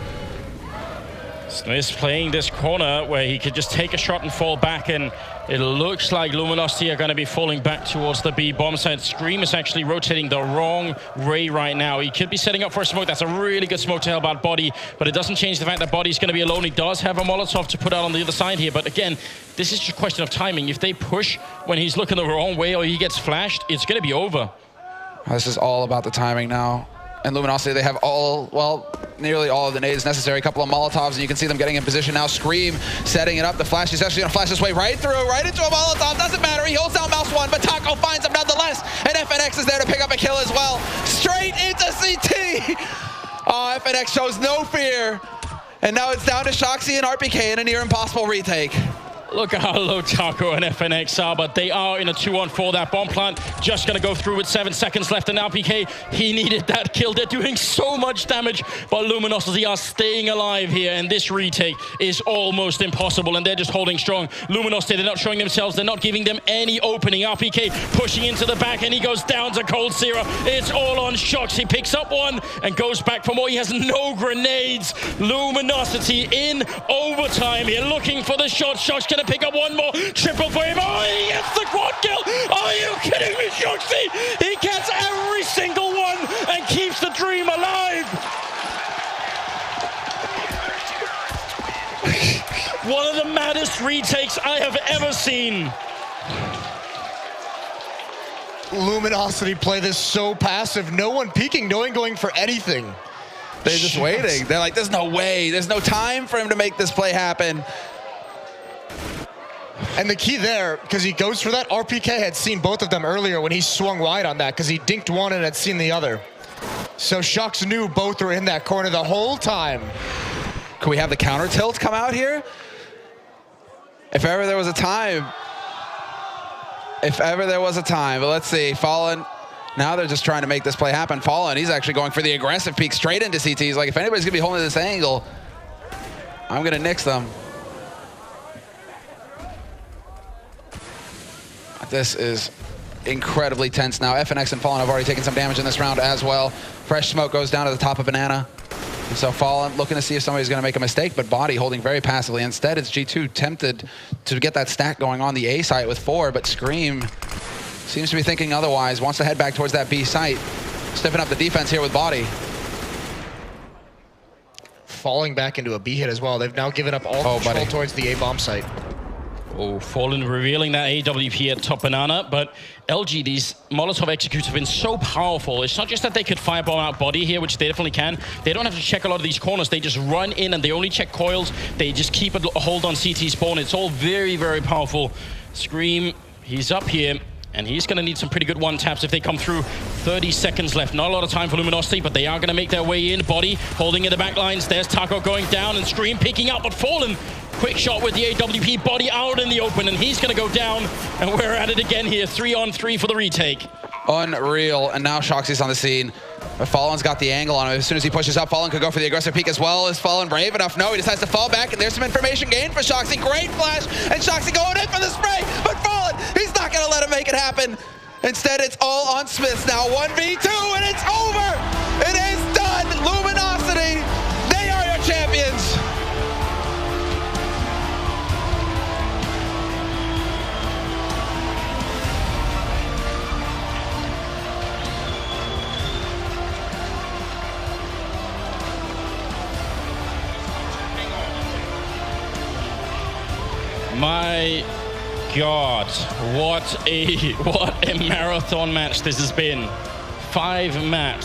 Smith's playing this corner where he could just take a shot and fall back, and it looks like Luminosity are going to be falling back towards the B bomb site. Scream is actually rotating the wrong way right now. He could be setting up for a smoke. That's a really good smoke to help out Body, but it doesn't change the fact that Body's going to be alone. He does have a Molotov to put out on the other side here, but again, this is just a question of timing. If they push when he's looking the wrong way or he gets flashed, it's going to be over. This is all about the timing now. And Luminosity, they have nearly all of the nades necessary. A couple of Molotovs, and you can see them getting in position now. Scream setting it up. The flash is actually going to flash this way right through, right into a Molotov. Doesn't matter. He holds down mouse 1, but Taco finds him nonetheless. And FNX is there to pick up a kill as well. Straight into CT. Oh, FNX shows no fear. And now it's down to Shoxy and RPK in a near impossible retake. Look at how low Taco and FNX are, but they are in a 2-on-4. That bomb plant just going to go through with 7 seconds left. And now PK, he needed that kill. They're doing so much damage, but Luminosity are staying alive here. And this retake is almost impossible. And they're just holding strong. Luminosity, they're not showing themselves. They're not giving them any opening. RPK pushing into the back, and he goes down to Cold Zero. It's all on Shox. He picks up one and goes back for more. He has no grenades. Luminosity in overtime here, looking for the shot. Shox gonna pick up one more. Triple for him. Oh, he gets the quad kill. Are you kidding me, Shoxy? He gets every single one and keeps the dream alive. One of the maddest retakes I have ever seen. Luminosity play this so passive. No one peeking, no one going for anything. They're just waiting. They're like, there's no way. There's no time for him to make this play happen. And the key there, because he goes for that, RPK had seen both of them earlier when he swung wide on that, because he dinked one and had seen the other. So Shox knew both were in that corner the whole time. Could we have the counter tilt come out here? If ever there was a time. If ever there was a time. But let's see. Fallen. Now they're just trying to make this play happen. Fallen, he's actually going for the aggressive peek straight into CT. He's like, if anybody's going to be holding this angle, I'm going to nix them. This is incredibly tense now. FNX and Fallen have already taken some damage in this round as well. Fresh smoke goes down to the top of Banana. And so Fallen looking to see if somebody's going to make a mistake, but Body holding very passively. Instead, it's G2 tempted to get that stack going on the A site with 4, but Scream seems to be thinking otherwise. Wants to head back towards that B site. Stepping up the defense here with Body. Falling back into a B hit as well. They've now given up all control towards the A bomb site. Oh, Fallen revealing that AWP at top Banana, but LG, these Molotov executes have been so powerful. It's not just that they could firebomb out Body here, which they definitely can. They don't have to check a lot of these corners. They just run in and they only check coils. They just keep a hold on CT spawn. It's all very, very powerful. Scream, he's up here. And he's going to need some pretty good one-taps if they come through. 30 seconds left. Not a lot of time for Luminosity, but they are going to make their way in. Body holding in the back lines. There's Taco going down and Scream picking up, but Fallen. Quick shot with the AWP. Body out in the open, and he's going to go down. And we're at it again here. 3-on-3 for the retake. Unreal. And now Shoxy's on the scene. But Fallen's got the angle on him. As soon as he pushes up, Fallen could go for the aggressive peek as well. Is Fallen brave enough? No, he decides to fall back, and there's some information gained for Shoxy. Great flash, and Shoxy going in for the spray, but Fallen, he's not going to let him make it happen. Instead, it's all on Smiths now. 1v2, and it's over. It is done. Luminosity, they are your champions. My God, what a marathon match this has been. 5 maps.